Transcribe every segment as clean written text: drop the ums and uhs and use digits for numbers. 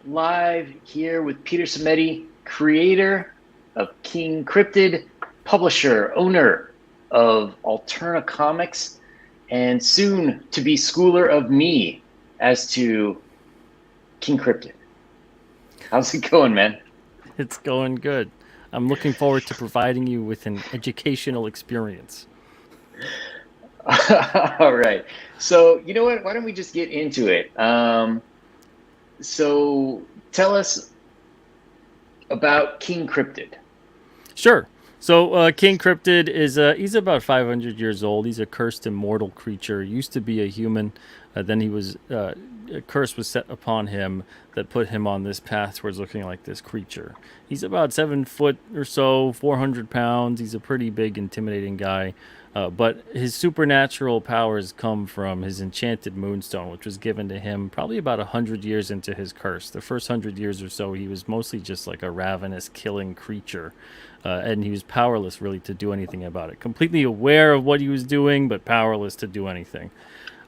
live here with Peter Simeti, creator of King Cryptid, publisher, owner of Alterna Comics, and soon to be schooler of me as to King Cryptid. How's it going, man? It's going good. I'm looking forward to providing you with an educational experience. All right. So, you know what? Why don't we just get into it? So, tell us about King Cryptid. Sure. So King Cryptid is he's about 500 years old. He's a cursed immortal creature. He used to be a human. Then he was a curse was set upon him that put him on this path towards looking like this creature. He's about 7 foot or so, 400 pounds. He's a pretty big, intimidating guy. But his supernatural powers come from his enchanted moonstone, which was given to him probably about 100 years into his curse. The first 100 years or so, he was mostly just like a ravenous, killing creature, and he was powerless really to do anything about it. Completely aware of what he was doing, but powerless to do anything.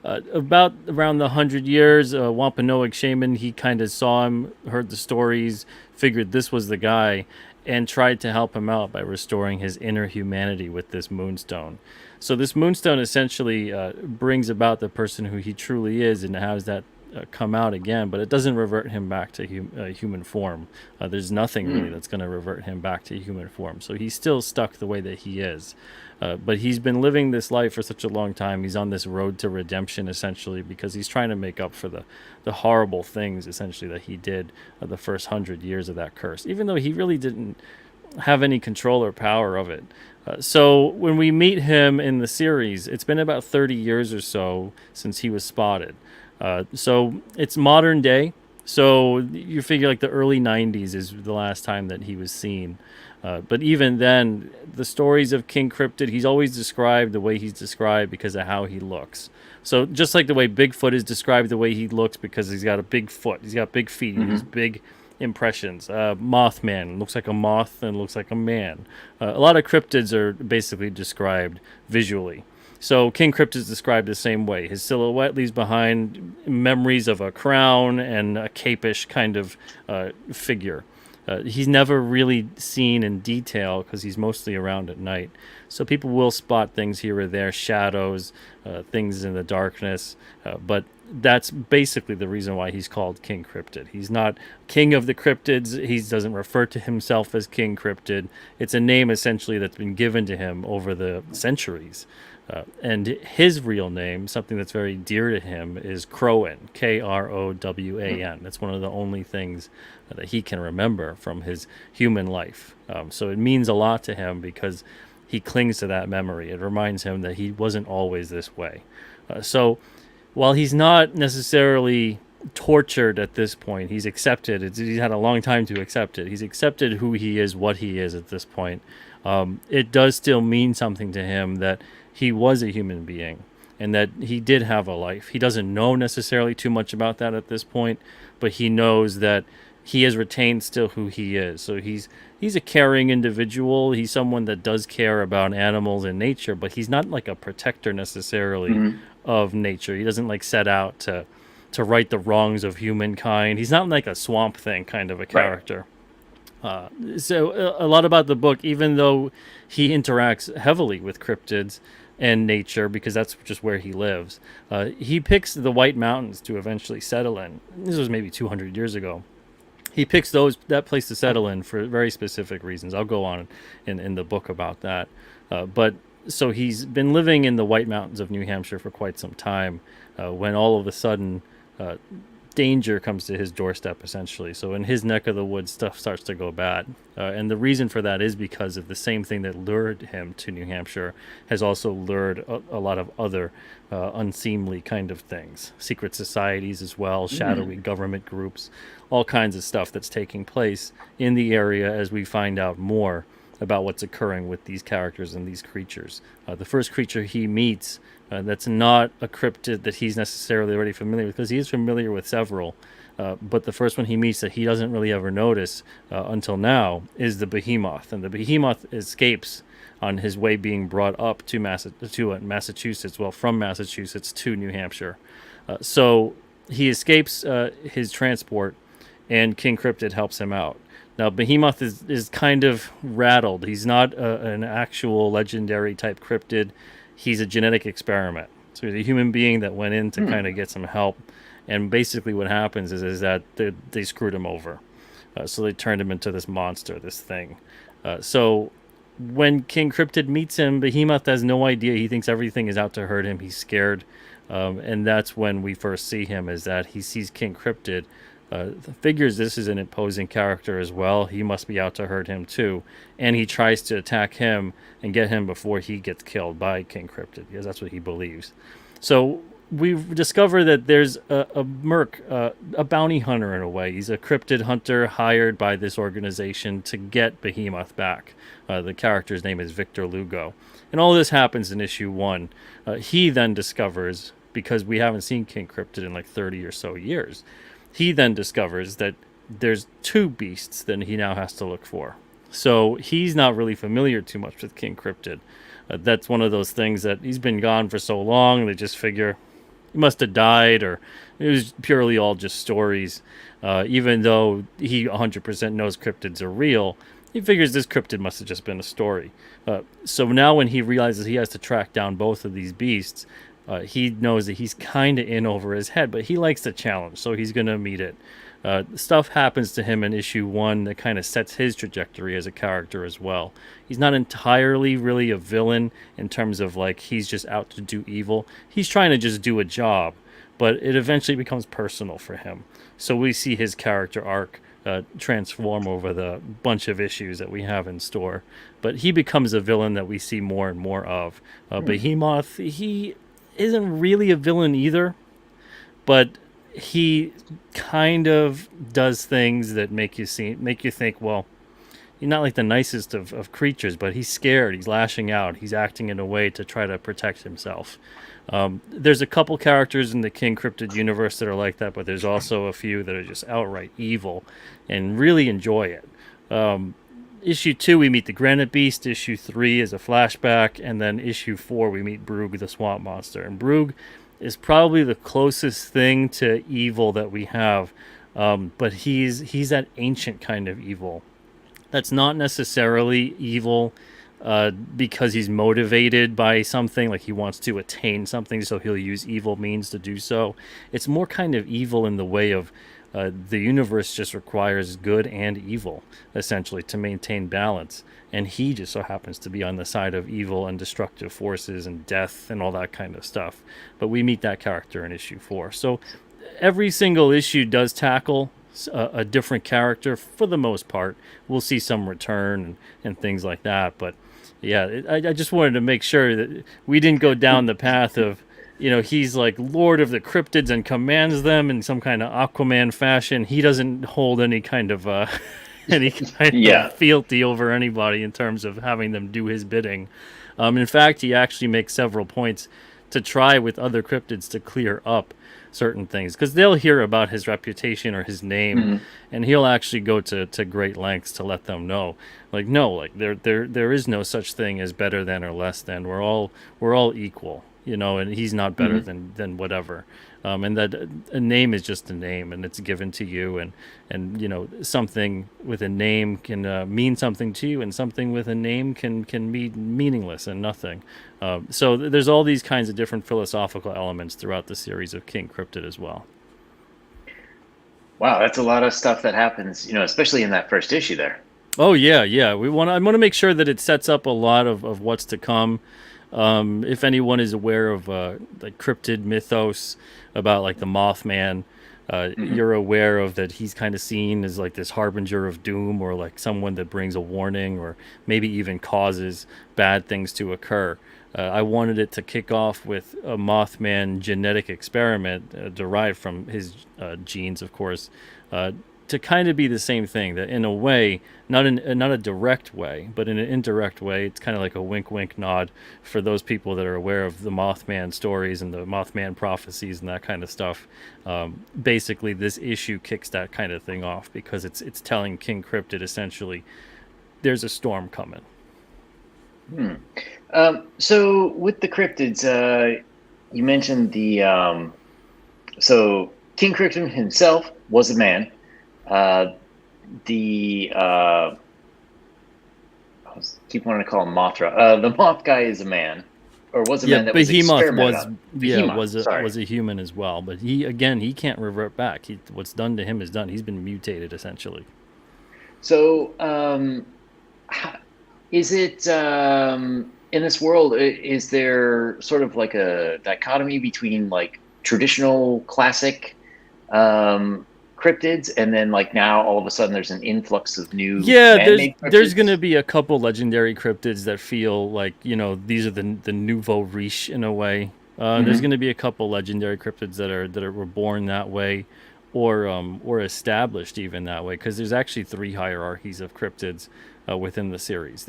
About around the 100 years, a Wampanoag shaman, he kind of saw him, heard the stories, figured this was the guy, and tried to help him out by restoring his inner humanity with this moonstone. So this moonstone essentially brings about the person who he truly is and has that come out again, but it doesn't revert him back to human form. There's nothing really Hmm. that's going to revert him back to human form. So he's still stuck the way that he is. But he's been living this life for such a long time. He's on this road to redemption, essentially, because he's trying to make up for the horrible things, essentially, that he did the first 100 years of that curse, even though he really didn't have any control or power of it. So when we meet him in the series, it's been about 30 years or so since he was spotted. So it's modern day. So you figure like the early 90s is the last time that he was seen. But even then, the stories of King Cryptid, he's always described the way he's described because of how he looks. So just like the way Bigfoot is described the way he looks because he's got a big foot, he's got big feet, he has Hmm. big impressions. Mothman looks like a moth and looks like a man. A lot of cryptids are basically described visually. So King Crypt is described the same way. His silhouette leaves behind memories of a crown and a capish kind of figure. He's never really seen in detail because he's mostly around at night. So people will spot things here or there, shadows, things in the darkness. But that's basically the reason why he's called King Cryptid. He's not king of the cryptids. He doesn't refer to himself as King Cryptid. It's a name essentially that's been given to him over the centuries. And his real name, something that's very dear to him, is Crowan, Krowan. That's one of the only things that he can remember from his human life. So it means a lot to him because he clings to that memory. It reminds him that he wasn't always this way. So while he's not necessarily tortured at this point, he's accepted. He's had a long time to accept it. He's accepted who he is, what he is at this point. It does still mean something to him that he was a human being and that he did have a life. He doesn't know necessarily too much about that at this point, but he knows that he has retained still who he is. So he's a caring individual. He's someone that does care about animals and nature, but he's not like a protector necessarily Hmm. of nature. He doesn't like set out to right the wrongs of humankind. He's not like a swamp thing kind of a Right. character. So a lot about the book, even though he interacts heavily with cryptids and nature because that's just where he lives, he picks the White Mountains to eventually settle in. This was maybe 200 years ago. He picks that place to settle in for very specific reasons. I'll go on in the book about that. But so he's been living in the White Mountains of New Hampshire for quite some time. When all of a sudden uh, danger comes to his doorstep, essentially. So in his neck of the woods, stuff starts to go bad. And the reason for that is because of the same thing that lured him to New Hampshire has also lured a lot of other unseemly kind of things. Secret societies as well, shadowy Hmm. government groups, all kinds of stuff that's taking place in the area as we find out more about what's occurring with these characters and these creatures. The first creature he meets that's not a cryptid that he's necessarily already familiar with, because he is familiar with several. But the first one he meets that he doesn't really ever notice until now is the behemoth. And the behemoth escapes on his way being brought up to Massachusetts, well, from Massachusetts to New Hampshire. So he escapes his transport and King Cryptid helps him out. Now, Behemoth is kind of rattled. He's not an actual legendary type cryptid. He's a genetic experiment. So he's a human being that went in to kind of get some help. And basically what happens is that they screwed him over. So they turned him into this monster, this thing. So when King Cryptid meets him, Behemoth has no idea. He thinks everything is out to hurt him. He's scared. And that's when we first see him, is that he sees King Cryptid, figures this is an imposing character as well. He must be out to hurt him too. And he tries to attack him and get him before he gets killed by King Cryptid, because that's what he believes. So we discover that there's a merc, a bounty hunter in a way. He's a cryptid hunter hired by this organization to get Behemoth back. The character's name is Victor Lugo. And all this happens in issue 1. He then discovers, because we haven't seen King Cryptid in like 30 or so years, he then discovers that there's 2 beasts that he now has to look for. So he's not really familiar too much with King Cryptid. That's one of those things that he's been gone for so long, they just figure he must have died, or it was purely all just stories. Even though he 100% knows cryptids are real, he figures this cryptid must have just been a story. So now when he realizes he has to track down both of these beasts, he knows that he's kind of in over his head, but he likes the challenge, so he's going to meet it. Stuff happens to him in issue 1 that kind of sets his trajectory as a character as well. He's not entirely really a villain in terms of like he's just out to do evil. He's trying to just do a job, but it eventually becomes personal for him. So we see his character arc transform over the bunch of issues that we have in store. But he becomes a villain that we see more and more of. Behemoth, he isn't really a villain either, but he kind of does things that make you think, well, he's not like the nicest of creatures, but he's scared, he's lashing out, he's acting in a way to try to protect himself. There's a couple characters in the King Cryptid universe that are like that, but there's also a few that are just outright evil and really enjoy it. Issue 2, we meet the Granite Beast. Issue 3 is a flashback. And then issue 4, we meet Brug, the swamp monster. And Brug is probably the closest thing to evil that we have. But he's that ancient kind of evil. That's not necessarily evil because he's motivated by something, like he wants to attain something, so he'll use evil means to do so. It's more kind of evil in the way of the universe just requires good and evil, essentially, to maintain balance. And he just so happens to be on the side of evil and destructive forces and death and all that kind of stuff. But we meet that character in issue 4. So every single issue does tackle a different character for the most part. We'll see some return and things like that. But yeah, I just wanted to make sure that we didn't go down the path of, he's like Lord of the Cryptids and commands them in some kind of Aquaman fashion. He doesn't hold any kind of of fealty over anybody in terms of having them do his bidding. In fact, he actually makes several points to try with other cryptids to clear up certain things, because they'll hear about his reputation or his name, and he'll actually go to great lengths to let them know, like, no, like there is no such thing as better than or less than. We're all equal, and he's not better than whatever. And that a name is just a name, and it's given to you, and something with a name can mean something to you, and something with a name can be meaningless and nothing. So there's all these kinds of different philosophical elements throughout the series of King Cryptid as well. Wow, that's a lot of stuff that happens, especially in that first issue there. Oh yeah. I want to make sure that it sets up a lot of what's to come. If anyone is aware of like cryptid mythos about like the Mothman, you're aware of that he's kind of seen as like this harbinger of doom, or like someone that brings a warning, or maybe even causes bad things to occur. I wanted it to kick off with a Mothman genetic experiment derived from his genes, of course, to kind of be the same thing, that in a way, not a direct way, but in an indirect way, it's kind of like a wink nod for those people that are aware of the Mothman stories and the Mothman prophecies and that kind of stuff. Basically, this issue kicks that kind of thing off, because it's telling King Cryptid essentially there's a storm coming. So with the cryptids, you mentioned so King Cryptid himself was a man. Uh, the keep wanting to call him Mothra. The moth guy is a man, or was a Yeah, man that was Behemoth experimented was on. Behemoth, was sorry. a human as well, but he can't revert back. What's done to him is done. He's been mutated essentially. So, is it in this world? Is there sort of like a dichotomy between like traditional classic um, cryptids, and then like now all of a sudden there's an influx of new Yeah, man-made there's gonna cryptids? be a couple legendary cryptids that feel like these are the nouveau riche in a way. There's Hmm. gonna be a couple legendary cryptids that were born that way, or established even that way. Because there's actually three hierarchies of cryptids within the series.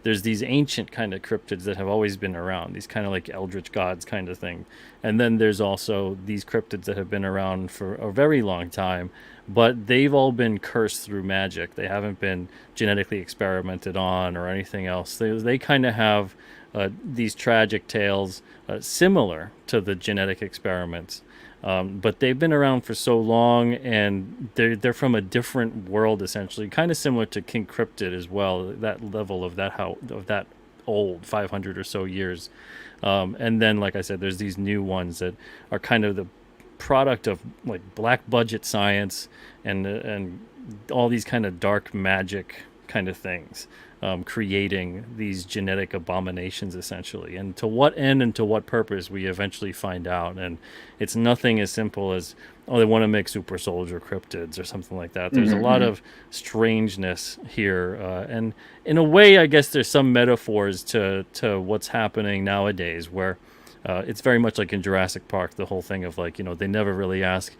There's these ancient kind of cryptids that have always been around, these kind of like eldritch gods kind of thing, and then there's also these cryptids that have been around for a very long time, but they've all been cursed through magic. They haven't been genetically experimented on or anything else. They kind of have these tragic tales similar to the genetic experiments. But they've been around for so long, and they're from a different world essentially, kind of similar to King Cryptid as well. That level of that old 500 or so years, and then like I said, there's these new ones that are kind of the product of like black budget science and all these kind of dark magic kind of things, creating these genetic abominations essentially. And to what end and to what purpose, we eventually find out. And it's nothing as simple as, oh, they want to make super soldier cryptids or something like that. There's a lot Hmm. of strangeness here, and in a way, I guess there's some metaphors to what's happening nowadays, where it's very much like in Jurassic Park, the whole thing of like, they never really ask,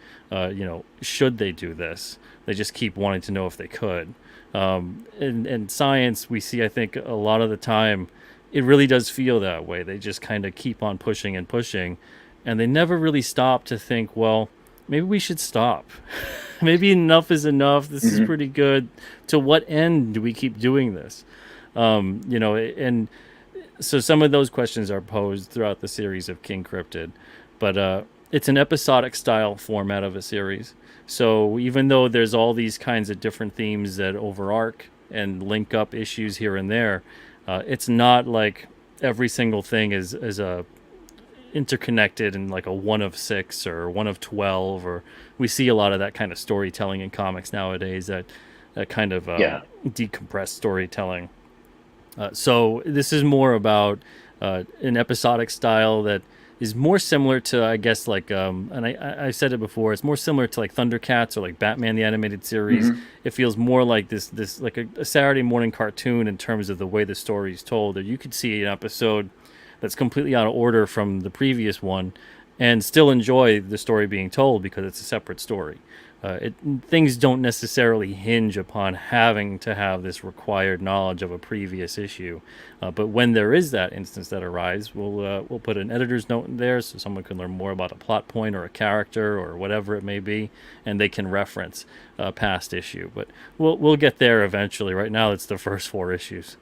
should they do this? They just keep wanting to know if they could. In science, we see, I think, a lot of the time, it really does feel that way. They just kind of keep on pushing and pushing, and they never really stop to think, well, maybe we should stop. Maybe enough is enough. This is Hmm. pretty good. To what end do we keep doing this? And so some of those questions are posed throughout the series of King Cryptid, but it's an episodic style format of a series. So even though there's all these kinds of different themes that overarch and link up issues here and there, it's not like every single thing is a interconnected in like a one of six or one of 12, or we see a lot of that kind of storytelling in comics nowadays, that kind of Yeah. decompressed storytelling. So this is more about an episodic style that is more similar to, I guess, like, and I've said it before, it's more similar to like Thundercats or like Batman the Animated Series. Hmm. It feels more like this like a Saturday morning cartoon in terms of the way the story is told. Or you could see an episode that's completely out of order from the previous one and still enjoy the story being told because it's a separate story. Things don't necessarily hinge upon having to have this required knowledge of a previous issue, but when there is that instance that arises, we'll put an editor's note in there so someone can learn more about a plot point or a character or whatever it may be, and they can reference a past issue. But we'll get there eventually. Right now, it's the first four issues.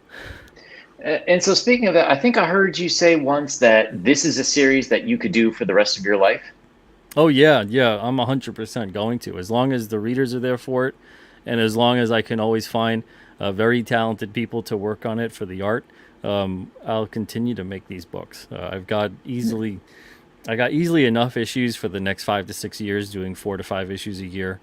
And so, speaking of that, I think I heard you say once that this is a series that you could do for the rest of your life. Oh yeah, yeah, I'm 100% going to, as long as the readers are there for it, and as long as I can always find very talented people to work on it for the art. I'll continue to make these books. I got easily enough issues for the next 5 to 6 years, doing 4 to 5 issues a year.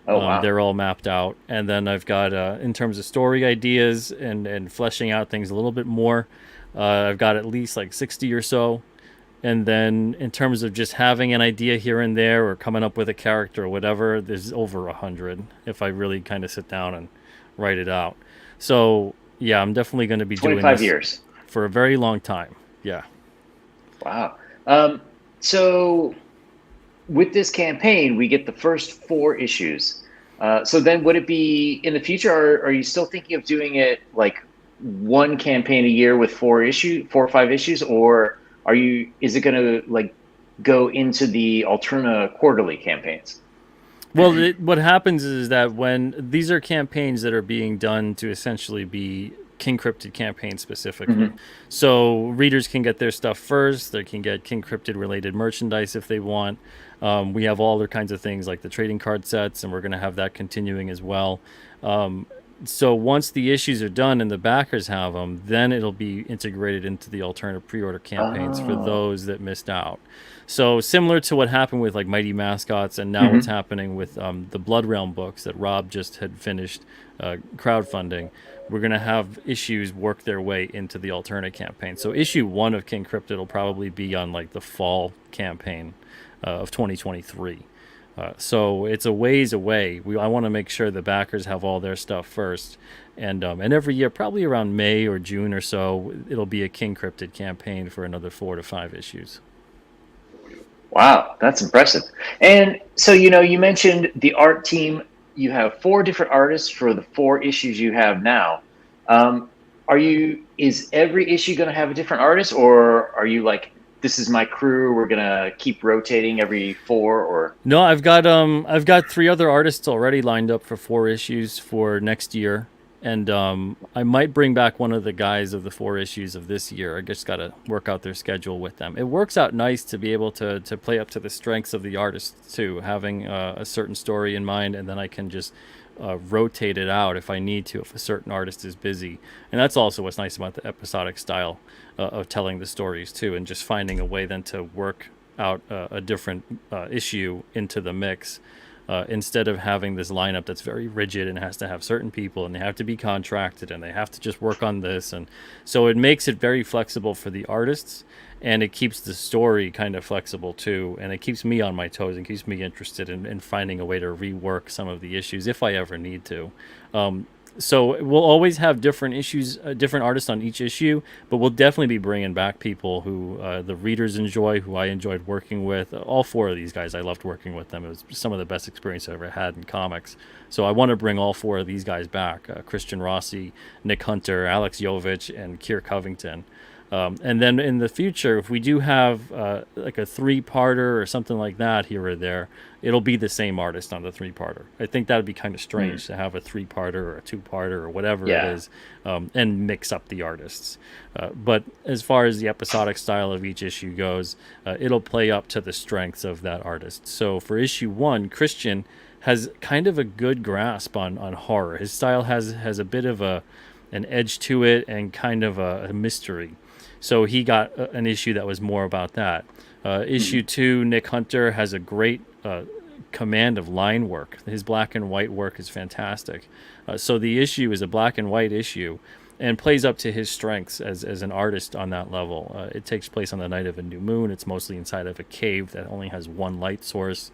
Oh, wow. They're all mapped out, and then I've got in terms of story ideas and fleshing out things a little bit more. I've got at least like 60 or so, and then in terms of just having an idea here and there or coming up with a character or whatever, there's over 100 if I really kind of sit down and write it out. So yeah, I'm definitely going to be doing 25 this years. for a very long time. Yeah. Wow. So, with this campaign, we get the first four issues. So then, would it be in the future? Are you still thinking of doing it like one campaign a year with 4 or 5 issues, or are you? Is it going to like go into the Alterna quarterly campaigns? Well, what happens is that when these are campaigns that are being done to essentially be King Cryptid campaigns specifically, Hmm. so readers can get their stuff first. They can get King Cryptid related merchandise if they want. We have all other kinds of things like the trading card sets, and we're going to have that continuing as well. So once the issues are done and the backers have them, then it'll be integrated into the alternative pre-order campaigns for Oh. those that missed out. So similar to what happened with like Mighty Mascots, and now what's Hmm. happening with the Blood Realm books that Rob just had finished crowdfunding, we're going to have issues work their way into the alternate campaign. So issue 1 of King Cryptid will probably be on like the fall campaign of 2023. So it's a ways away. I want to make sure the backers have all their stuff first, and every year, probably around May or June or so, it'll be a King Cryptid campaign for another 4 to 5 issues. Wow, that's impressive. And so, you mentioned the art team. You have 4 different artists for the 4 issues you have now. Um, is every issue going to have a different artist, or are you like, this is my crew, we're going to keep rotating every 4, or? No, I've got 3 other artists already lined up for 4 issues for next year, and I might bring back one of the guys of the 4 issues of this year. I just got to work out their schedule with them. It works out nice to be able to play up to the strengths of the artists too, having a certain story in mind, and then I can just rotate it out if I need to, if a certain artist is busy. And that's also what's nice about the episodic style of telling the stories too, and just finding a way then to work out a different issue into the mix, instead of having this lineup that's very rigid and has to have certain people and they have to be contracted and they have to just work on this. And so it makes it very flexible for the artists, and it keeps the story kind of flexible too, and it keeps me on my toes and keeps me interested in finding a way to rework some of the issues if I ever need to. So we'll always have different issues, different artists on each issue, but we'll definitely be bringing back people who the readers enjoy, who I enjoyed working with. All 4 of these guys, I loved working with them. It was some of the best experience I ever had in comics. So I want to bring all 4 of these guys back: Christian Rossi, Nick Hunter, Alex Jovich, and Keir Covington. And then in the future, if we do have like a 3-parter or something like that here or there, it'll be the same artist on the 3-parter. I think that would be kind of strange to have a 3-parter or a 2-parter or whatever it is, and mix up the artists. But as far as the episodic style of each issue goes, it'll play up to the strengths of that artist. So for issue 1, Christian has kind of a good grasp on horror. His style has a bit of an edge to it and kind of a mystery. So he got an issue that was more about that. Issue 2, Nick Hunter has a great command of line work. His black and white work is fantastic. So the issue is a black and white issue and plays up to his strengths as an artist on that level. It takes place on the night of a new moon. It's mostly inside of a cave that only has one light source.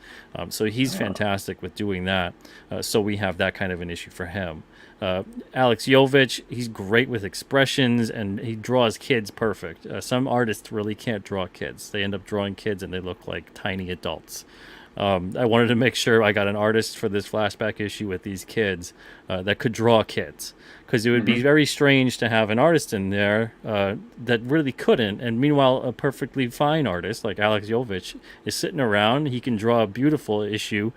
So he's fantastic with doing that. So we have that kind of an issue for him. Alex Jovich, he's great with expressions, and he draws kids perfect. Some artists really can't draw kids. They end up drawing kids and they look like tiny adults. I wanted to make sure I got an artist for this flashback issue with these kids that could draw kids, because it would be very strange to have an artist in there that really couldn't, and meanwhile a perfectly fine artist like Alex Jovich is sitting around. He can draw a beautiful issue,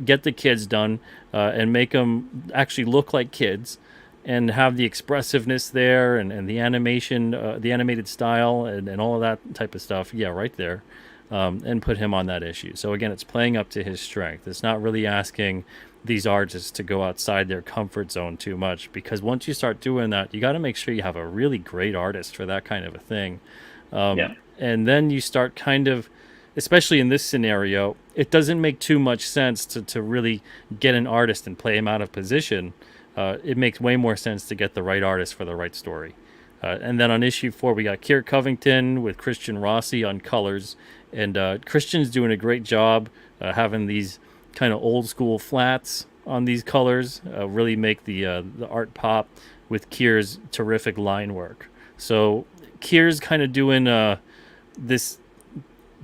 get the kids done, and make them actually look like kids, and have the expressiveness there, and the animation, the animated style, and all of that type of stuff. Yeah, right there. And put him on that issue. So again, it's playing up to his strength. It's not really asking these artists to go outside their comfort zone too much, because once you start doing that, you got to make sure you have a really great artist for that kind of a thing. And then you start kind of, especially in this scenario, it doesn't make too much sense to really get an artist and play him out of position. It makes way more sense to get the right artist for the right story. And then on issue 4, we got Keir Covington with Christian Rossi on colors. And Christian's doing a great job having these kind of old school flats on these colors, really make the art pop with Keir's terrific line work. So Keir's kind of doing this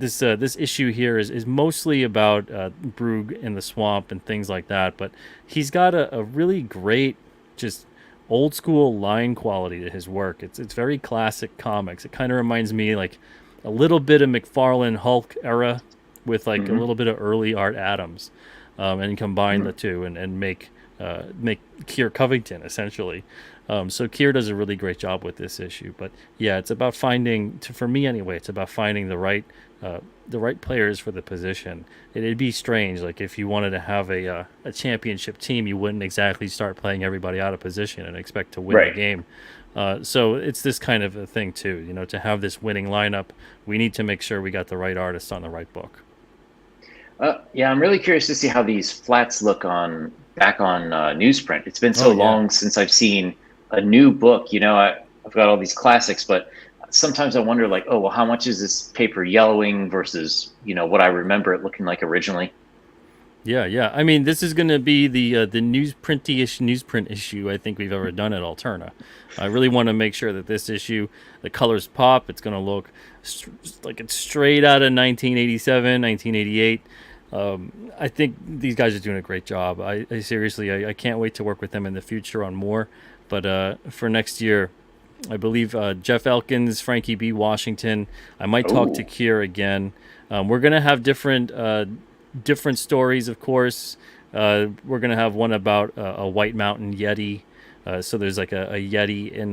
issue here is mostly about Brugge in the swamp and things like that, but he's got a really great, just old school line quality to his work. It's very classic comics. It kind of reminds me like a little bit of McFarlane Hulk era with like a little bit of early Art Adams. and combine the two and make Keir Covington essentially. So Keir does a really great job with this issue. But yeah, it's about finding, for me anyway, it's about finding the right players for the position. It'd be strange, like if you wanted to have a championship team, you wouldn't exactly start playing everybody out of position and expect to win the game. So it's this kind of a thing too. To have this winning lineup, we need to make sure we got the right artist on the right book. Yeah, I'm really curious to see how these flats look back on newsprint. It's been so long since I've seen a new book. I've got all these classics, but sometimes I wonder, like, oh, well, how much is this paper yellowing versus, what I remember it looking like originally? Yeah. I mean, this is going to be the newsprint issue I think we've ever done at Alterna. I really want to make sure that this issue, the colors pop. It's going to look like it's straight out of 1987, 1988. I think these guys are doing a great job. I seriously, I can't wait to work with them in the future on more. But for next year, I believe Jeff Elkins, Frankie B. Washington. I might talk to Keir again. We're going to have different stories, of course. We're going to have one about a White Mountain Yeti. So there's like a Yeti in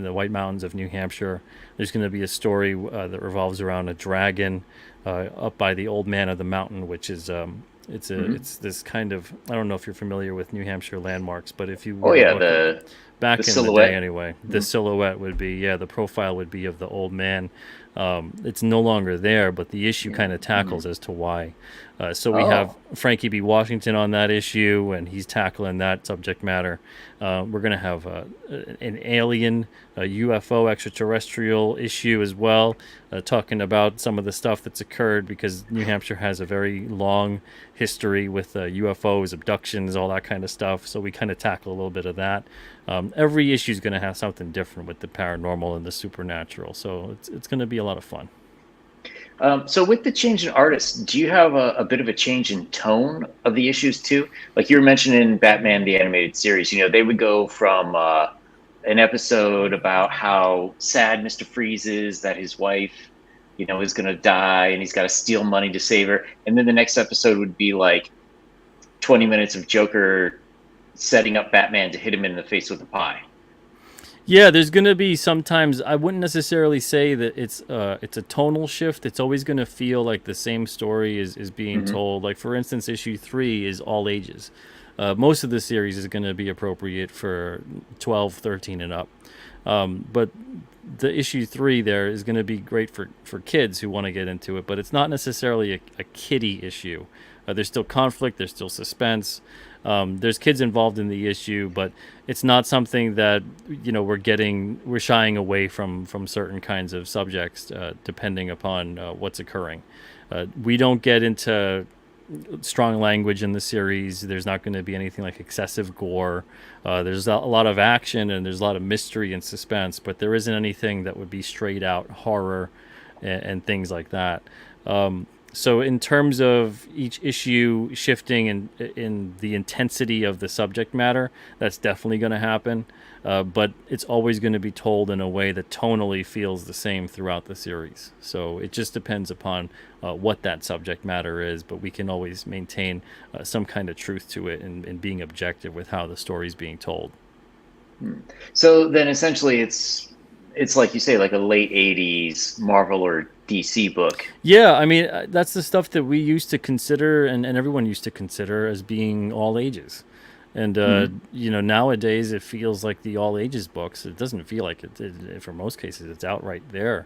the White Mountains of New Hampshire. There's going to be a story that revolves around a dragon up by the Old Man of the Mountain, which is it's this kind of, I don't know if you're familiar with New Hampshire landmarks, but if you back in the day anyway, the silhouette would be, the profile would be of the old man. It's no longer there, but the issue kind of tackles as to why. So we have Frankie B. Washington on that issue, and he's tackling that subject matter. We're going to have an alien, a UFO extraterrestrial issue as well, talking about some of the stuff that's occurred, because New Hampshire has a very long history with UFOs, abductions, all that kind of stuff. So we kind of tackle a little bit of that. Every issue is going to have something different with the paranormal and the supernatural. So it's going to be a lot of fun. So with the change in artists, do you have a bit of a change in tone of the issues too? Like you were mentioning Batman, the animated series, they would go from an episode about how sad Mr. Freeze is, that his wife, is going to die and he's got to steal money to save her. And then the next episode would be like 20 minutes of Joker setting up Batman to hit him in the face with a pie. Yeah, there's going to be sometimes, I wouldn't necessarily say that it's a tonal shift. It's always going to feel like the same story is being told. Like, for instance, issue 3 is all ages. Most of the series is going to be appropriate for 12, 13 and up. But the issue 3 there is going to be great for kids who want to get into it. But it's not necessarily a kiddie issue. There's still conflict. There's still suspense. There's kids involved in the issue, but it's not something that we're shying away from certain kinds of subjects depending upon what's occurring. We don't get into strong language in the series. There's not going to be anything like excessive gore. There's a lot of action and there's a lot of mystery and suspense, but there isn't anything that would be straight out horror and things like that. So in terms of each issue shifting in the intensity of the subject matter, that's definitely going to happen. But it's always going to be told in a way that tonally feels the same throughout the series. So it just depends upon what that subject matter is, but we can always maintain some kind of truth to it and being objective with how the story's being told. So then essentially it's like you say, like a late 80s Marvel or DC book. Yeah, I mean, that's the stuff that we used to consider and everyone used to consider as being all ages. And, nowadays it feels like the all ages books. It doesn't feel like it for most cases, it's outright there.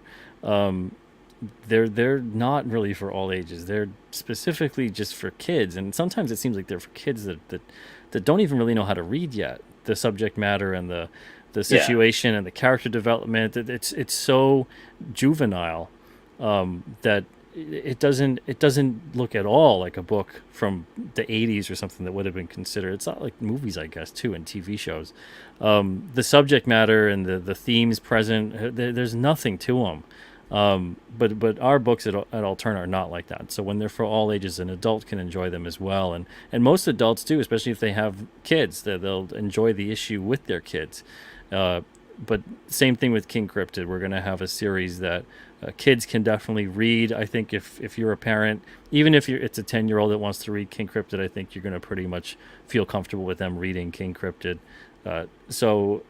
They're not really for all ages. They're specifically just for kids. And sometimes it seems like they're for kids that don't even really know how to read yet. The subject matter and the situation and the character development, it's so juvenile that it doesn't look at all like a book from the 80s or something that would have been considered. It's not like movies, I guess, too, and TV shows. The subject matter and the themes present, there's nothing to them. But our books at Alterna are not like that. So when they're for all ages, an adult can enjoy them as well. And most adults do, especially if they have kids, they'll enjoy the issue with their kids. But same thing with King Cryptid. We're going to have a series that kids can definitely read. I think if you're a parent, even if it's a 10-year-old that wants to read King Cryptid, I think you're going to pretty much feel comfortable with them reading King Cryptid. So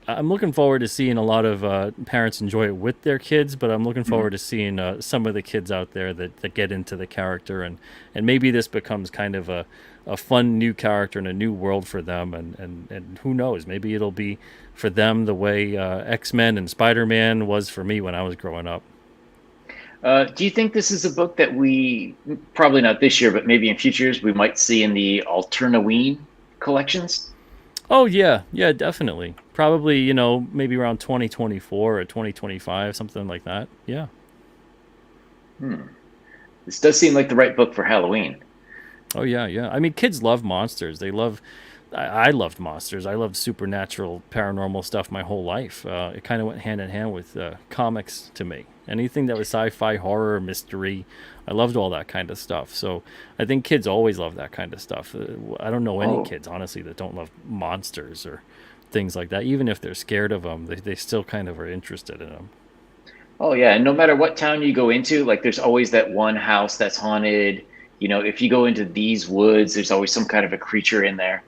I'm looking forward to seeing a lot of parents enjoy it with their kids, but I'm looking forward to seeing some of the kids out there that get into the character, and maybe this becomes kind of a fun new character and a new world for them, and who knows, maybe it'll be for them the way X-Men and Spider-Man was for me when I was growing up. Do you think this is a book that we, probably not this year, but maybe in future years, we might see in the Alternaween collections? Oh yeah, yeah, definitely. Probably, maybe around 2024 or 2025, something like that. Yeah. This does seem like the right book for Halloween. Oh yeah, yeah. I mean, kids love monsters. They love. I loved monsters. I loved supernatural, paranormal stuff my whole life. It kind of went hand in hand with comics to me. Anything that was sci-fi, horror, mystery, I loved all that kind of stuff. So I think kids always love that kind of stuff. I don't know any Oh, kids, honestly, that don't love monsters or things like that. Even if they're scared of them, they still kind of are interested in them. oh yeah. And no matter what town you go into, like there's always that one house that's haunted. If you go into these woods, there's always some kind of a creature in there.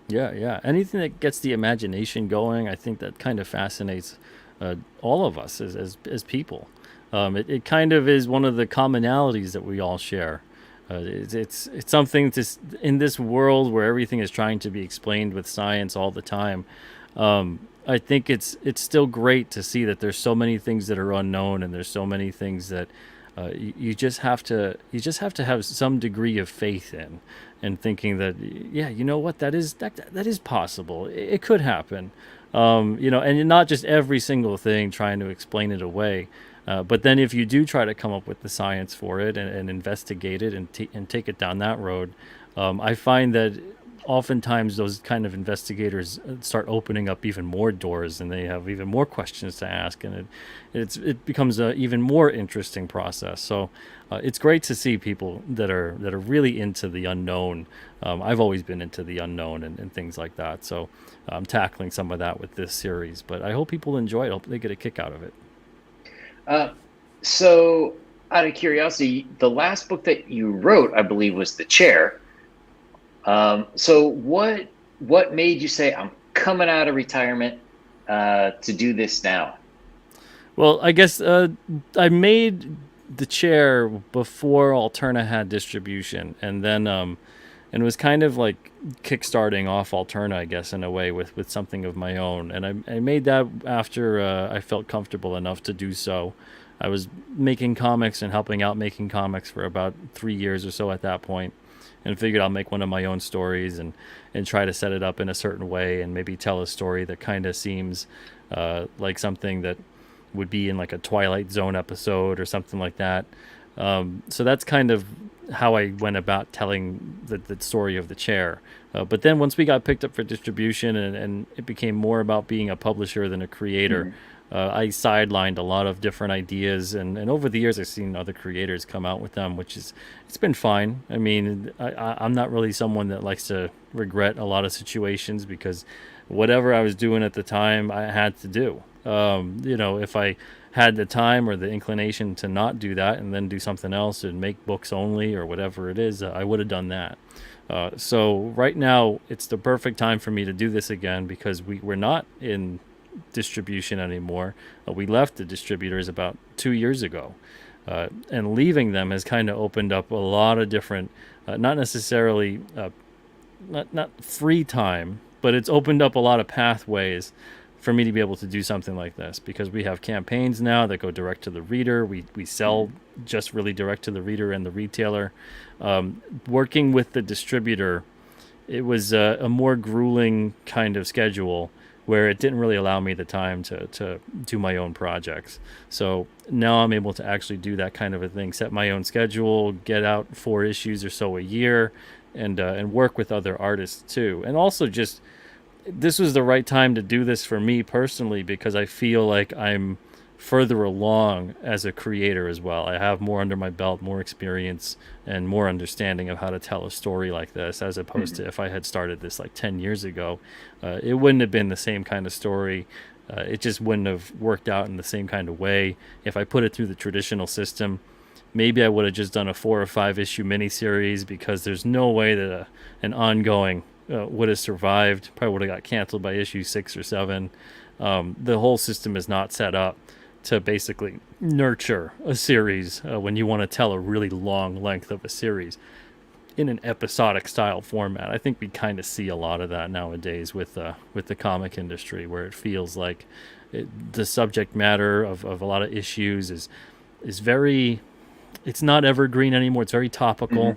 Yeah, yeah. Anything that gets the imagination going, I think that kind of fascinates all of us as people. It kind of is one of the commonalities that we all share. It's something to in this world where everything is trying to be explained with science all the time. I think it's still great to see that there's so many things that are unknown, and there's so many things that you just have to have some degree of faith in, and thinking that, yeah, you know what, that is possible. It could happen. And not just every single thing trying to explain it away. But then if you do try to come up with the science for it, and investigate it, and take it down that road, I find that oftentimes those kind of investigators start opening up even more doors, and they have even more questions to ask, and it becomes a even more interesting process. So it's great to see people that are really into the unknown. I've always been into the unknown, and things like that. So I'm tackling some of that with this series, but I hope people enjoy it. I hope they get a kick out of it. Uh, so, out of curiosity, the last book that you wrote, I believe, was The Chair. So what made you say I'm coming out of retirement to do this now? Well, I guess I made the chair before Alterna had distribution, and it was kind of like kickstarting off Alterna, I guess, in a way, with something of my own. And I made that after I felt comfortable enough to do so. I was making comics and helping out making comics for about 3 years or so at that point, and figured I'll make one of my own stories, and try to set it up in a certain way, and maybe tell a story that kind of seems like something that would be in like a Twilight Zone episode or something like that. So that's kind of how I went about telling the story of the chair. But then once we got picked up for distribution, and it became more about being a publisher than a creator, Mhm. I sidelined a lot of different ideas, and over the years I've seen other creators come out with them, which is, it's been fine. I mean, I'm not really someone that likes to regret a lot of situations, because whatever I was doing at the time, I had to do. If I had the time or the inclination to not do that and then do something else and make books only or whatever it is, I would have done that. So right now, it's the perfect time for me to do this again, because we're not in distribution anymore. We left the distributors about 2 years ago. And leaving them has kind of opened up a lot of different, not necessarily not free time, but it's opened up a lot of pathways for me to be able to do something like this, because we have campaigns now that go direct to the reader. We sell just really direct to the reader and the retailer. Working with the distributor, it was a more grueling kind of schedule, where it didn't really allow me the time to do my own projects. So now I'm able to actually do that kind of a thing, set my own schedule, get out 4 issues or so a year, and work with other artists too. And also, just, this was the right time to do this for me personally, because I feel like I'm further along as a creator as well. I have more under my belt, more experience, and more understanding of how to tell a story like this, as opposed to if I had started this like 10 years ago. It wouldn't have been the same kind of story. It just wouldn't have worked out in the same kind of way. If I put it through the traditional system, maybe I would have just done a 4 or 5 issue miniseries, because there's no way that an ongoing would have survived. Probably would have got canceled by issue 6 or 7. The whole system is not set up to basically nurture a series when you want to tell a really long length of a series in an episodic style format. I think we kind of see a lot of that nowadays with the comic industry, where it feels like the subject matter of a lot of issues is very, it's not evergreen anymore. It's very topical.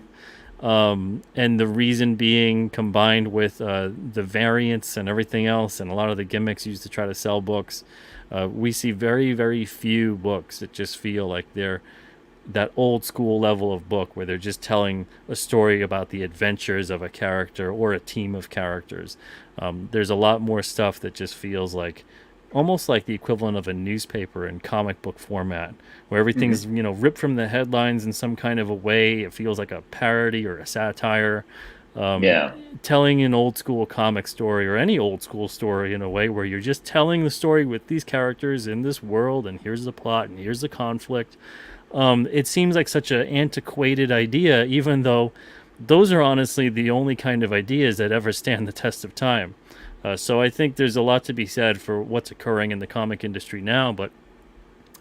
And the reason being, combined with the variants and everything else and a lot of the gimmicks used to try to sell books, we see very, very few books that just feel like they're that old school level of book where they're just telling a story about the adventures of a character or a team of characters. There's a lot more stuff that just feels like almost like the equivalent of a newspaper in comic book format, where everything's ripped from the headlines in some kind of a way. It feels like a parody or a satire. Telling an old school comic story, or any old school story, in a way where you're just telling the story with these characters in this world, and here's the plot and here's the conflict. It seems like such an antiquated idea, even though those are honestly the only kind of ideas that ever stand the test of time. So I think there's a lot to be said for what's occurring in the comic industry now, but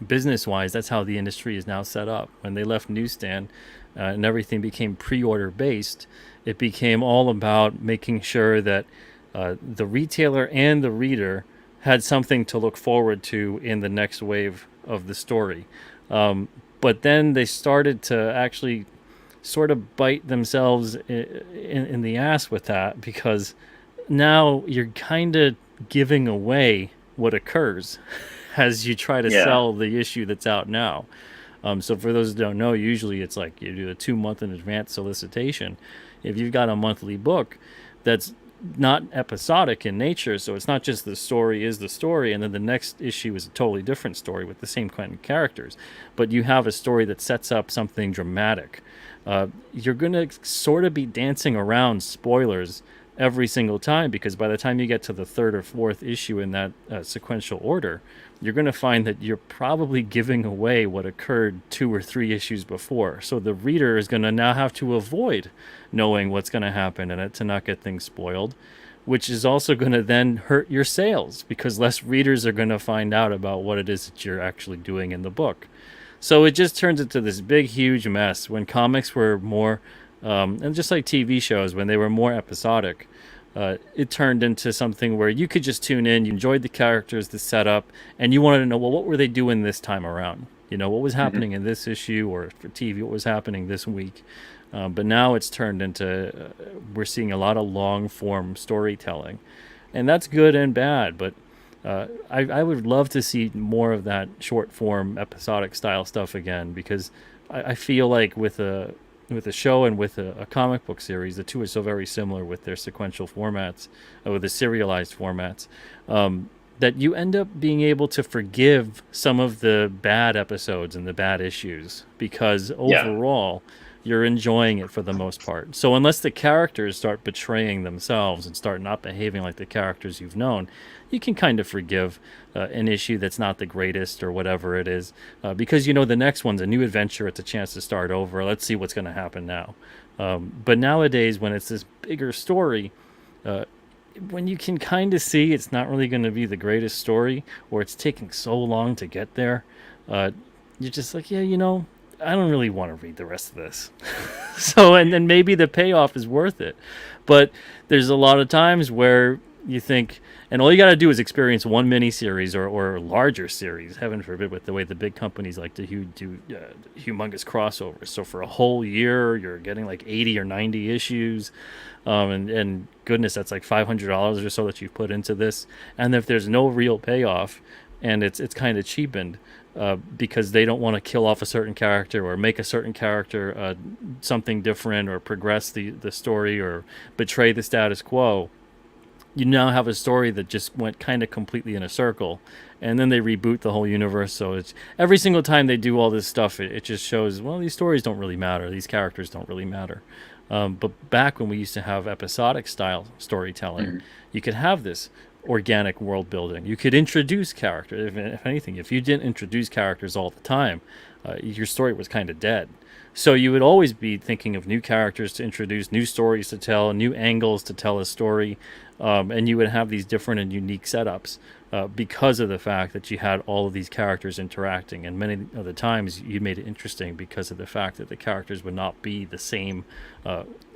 business-wise, that's how the industry is now set up. When they left newsstand and everything became pre-order based, it became all about making sure that the retailer and the reader had something to look forward to in the next wave of the story. But then they started to actually sort of bite themselves in the ass with that, because now you're kind of giving away what occurs as you try to sell the issue that's out now. So for those who don't know, usually it's like you do a 2-month in advance solicitation. If you've got a monthly book that's not episodic in nature, so it's not just the story is the story and then the next issue is a totally different story with the same kind of characters, but you have a story that sets up something dramatic, you're going to sort of be dancing around spoilers every single time, because by the time you get to the 3rd or 4th issue in that sequential order, you're going to find that you're probably giving away what occurred 2 or 3 issues before. So the reader is going to now have to avoid knowing what's going to happen in it to not get things spoiled, which is also going to then hurt your sales, because less readers are going to find out about what it is that you're actually doing in the book. So it just turns into this big, huge mess. When comics were more, and just like TV shows, when they were more episodic, it turned into something where you could just tune in, you enjoyed the characters, the setup, and you wanted to know, well, what were they doing this time around? What was happening in this issue, or for TV, what was happening this week? But now it's turned into, we're seeing a lot of long-form storytelling. And that's good and bad, but I would love to see more of that short-form, episodic-style stuff again, because I feel like with a show and with a comic book series, the two are so very similar with their sequential formats, or the serialized formats, that you end up being able to forgive some of the bad episodes and the bad issues, because overall you're enjoying it for the most part. So unless the characters start betraying themselves and start not behaving like the characters you've known, you can kind of forgive an issue that's not the greatest or whatever it is, because the next one's a new adventure, it's a chance to start over, let's see what's going to happen now. But nowadays, when it's this bigger story, when you can kind of see it's not really going to be the greatest story, or it's taking so long to get there, you're just like, I don't really want to read the rest of this. So, and then maybe the payoff is worth it. But there's a lot of times where you think, and all you got to do is experience one miniseries or larger series, heaven forbid, with the way the big companies like to do humongous crossovers. So for a whole year, you're getting like 80 or 90 issues. And goodness, that's like $500 or so that you've put into this. And if there's no real payoff, and it's kind of cheapened, because they don't want to kill off a certain character or make a certain character something different, or progress the story, or betray the status quo, you now have a story that just went kind of completely in a circle, and then they reboot the whole universe. So it's every single time they do all this stuff, it just shows, well, these stories don't really matter, these characters don't really matter. But back when we used to have episodic style storytelling, you could have this organic world building. You could introduce characters. If anything, if you didn't introduce characters all the time, your story was kind of dead. So you would always be thinking of new characters to introduce, new stories to tell, new angles to tell a story, and you would have these different and unique setups because of the fact that you had all of these characters interacting. And many of the times you made it interesting because of the fact that the characters would not be the same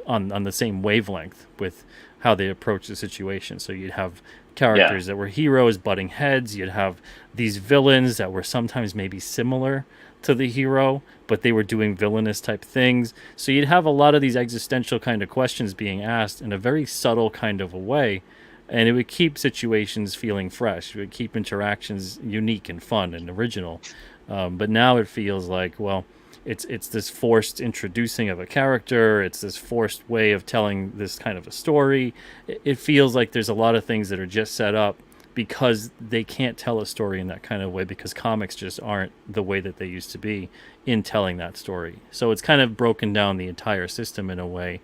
on the same wavelength with how they approach the situation. So you'd have characters that were heroes butting heads. You'd have these villains that were sometimes maybe similar to the hero, but they were doing villainous type things. So you'd have a lot of these existential kind of questions being asked in a very subtle kind of a way, and it would keep situations feeling fresh. It would keep interactions unique and fun and original. But now it feels like, well, it's this forced introducing of a character. It's this forced way of telling this kind of a story. It feels like there's a lot of things that are just set up because they can't tell a story in that kind of way, because comics just aren't the way that they used to be in telling that story. So it's kind of broken down the entire system in a way,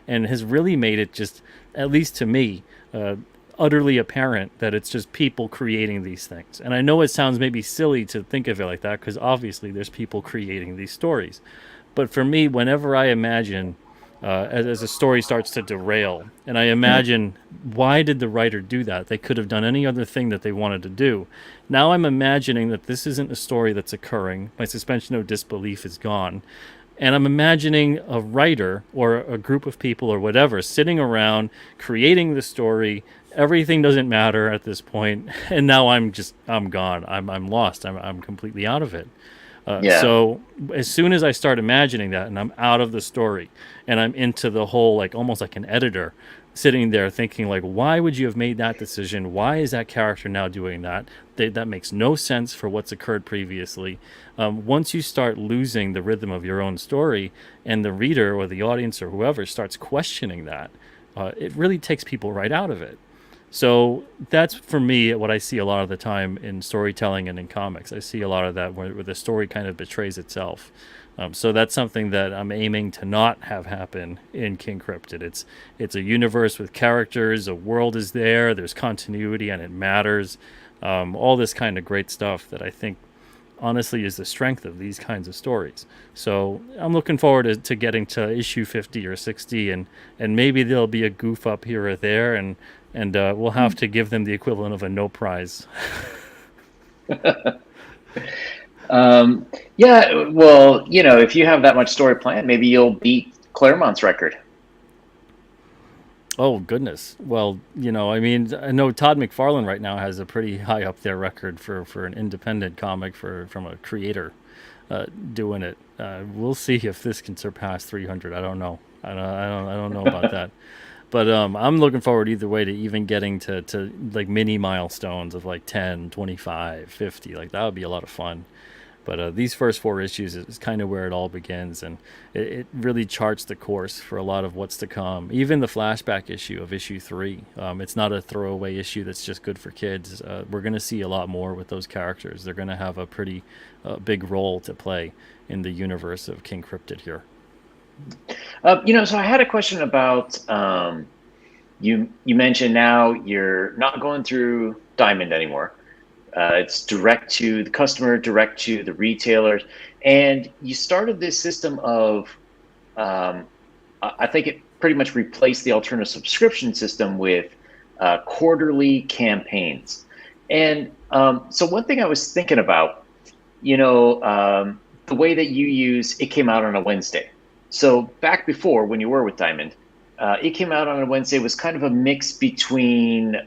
and has really made it just, at least to me, utterly apparent that it's just people creating these things. And I know it sounds maybe silly to think of it like that, because obviously there's people creating these stories. But for me, whenever I imagine as a story starts to derail, and I imagine, why did the writer do that? They could have done any other thing that they wanted to do. Now I'm imagining that this isn't a story that's occurring. My suspension of disbelief is gone. And I'm imagining a writer or a group of people or whatever sitting around creating the story. Everything doesn't matter at this point, and now I'm gone. I'm lost. I'm completely out of it. So as soon as I start imagining that, and I'm out of the story, and I'm into the whole, like almost like an editor, sitting there thinking like, why would you have made that decision? Why is that character now doing that? That makes no sense for what's occurred previously. Once you start losing the rhythm of your own story, and the reader or the audience or whoever starts questioning that, it really takes people right out of it. So that's, for me, what I see a lot of the time in storytelling and in comics. I see a lot of that where the story kind of betrays itself. So that's something that I'm aiming to not have happen in King Cryptid. It's a universe with characters, a world is there, there's continuity, and it matters. All this kind of great stuff that I think honestly is the strength of these kinds of stories. So I'm looking forward to getting to issue 50 or 60, and maybe there'll be a goof up here or there, and we'll have to give them the equivalent of a no prize. Yeah, well, if you have that much story planned, maybe you'll beat Claremont's record. Oh, goodness. Well, I mean, I know Todd McFarlane right now has a pretty high up there record for an independent comic from a creator doing it. We'll see if this can surpass 300. I don't know. I don't know about that. But I'm looking forward either way to even getting to like mini milestones of like 10, 25, 50. Like, that would be a lot of fun. But these first 4 issues is kind of where it all begins, and it really charts the course for a lot of what's to come. Even the flashback issue of issue 3, it's not a throwaway issue that's just good for kids. We're going to see a lot more with those characters. They're going to have a pretty big role to play in the universe of King Cryptid here. So I had a question about, you mentioned now you're not going through Diamond anymore. It's direct to the customer, direct to the retailers. And you started this system of, I think it pretty much replaced the Alterna subscription system with quarterly campaigns. And so one thing I was thinking about, the way that you use, it came out on a Wednesday. So back before, when you were with Diamond, it came out on a Wednesday, was kind of a mix between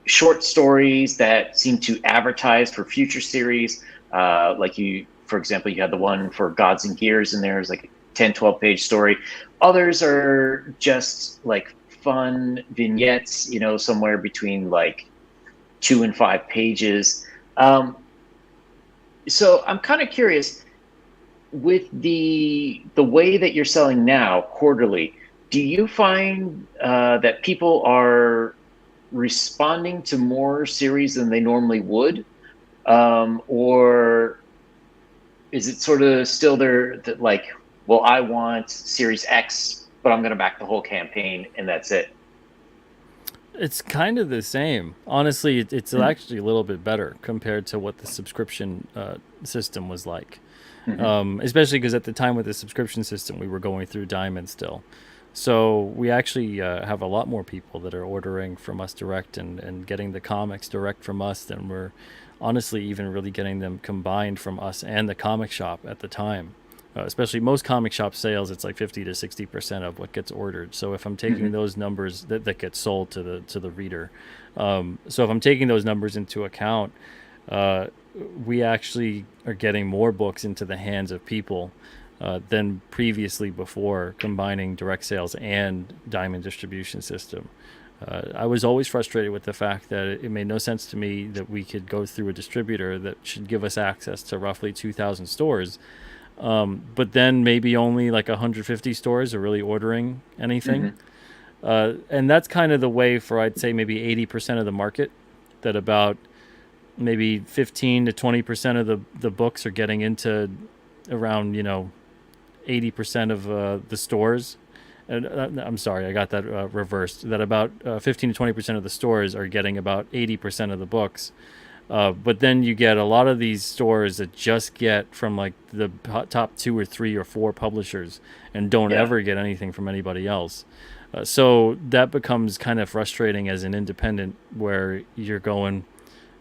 short stories that seem to advertise for future series. Like for example, you had the one for Gods and Gears in there. It was like a 10, 12-page story. Others are just like fun vignettes, somewhere between like 2 and 5 pages. So I'm kind of curious, with the way that you're selling now quarterly, do you find that people are responding to more series than they normally would, or is it sort of still there that like, well, I want series X, but I'm going to back the whole campaign and that's it? It's kind of the same. Honestly, it's actually a little bit better compared to what the subscription system was like. Mm-hmm. Especially because at the time with the subscription system, we were going through Diamond still. So we actually have a lot more people that are ordering from us direct and getting the comics direct from us than we're honestly even really getting them combined from us and the comic shop at the time. Especially most comic shop sales, it's like 50 to 60% of what gets ordered. So if I'm taking those numbers that get sold to the reader, so if I'm taking those numbers into account, we actually are getting more books into the hands of people than previously before combining direct sales and diamond distribution system. I was always frustrated with the fact that it made no sense to me that we could go through a distributor that should give us access to roughly 2,000 stores, but then maybe only like 150 stores are really ordering anything. And that's kind of the way for, I'd say, maybe 80% of the market, that about maybe 15 to 20% of the books are getting into around, 80% of the stores. I'm sorry, I got that reversed. That about 15 to 20% of the stores are getting about 80% of the books. But then you get a lot of these stores that just get from like the top 2 or 3 or 4 publishers and don't ever get anything from anybody else. So that becomes kind of frustrating as an independent, where you're going,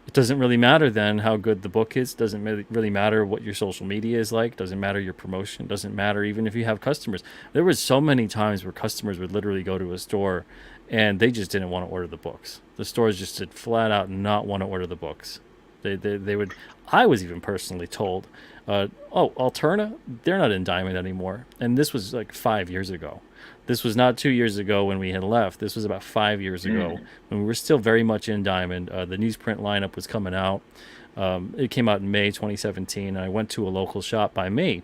it doesn't really matter then how good the book is. Doesn't really matter what your social media is like. Doesn't matter your promotion. Doesn't matter even if you have customers. There was so many times where customers would literally go to a store and they just didn't want to order the books. The stores just did flat out not want to order the books. They would. I was even personally told, Alterna, they're not in Diamond anymore. And this was like 5 years ago. This was not 2 years ago when we had left. This was about 5 years ago when we were still very much in Diamond. The newsprint lineup was coming out. It came out in May 2017. And I went to a local shop by me,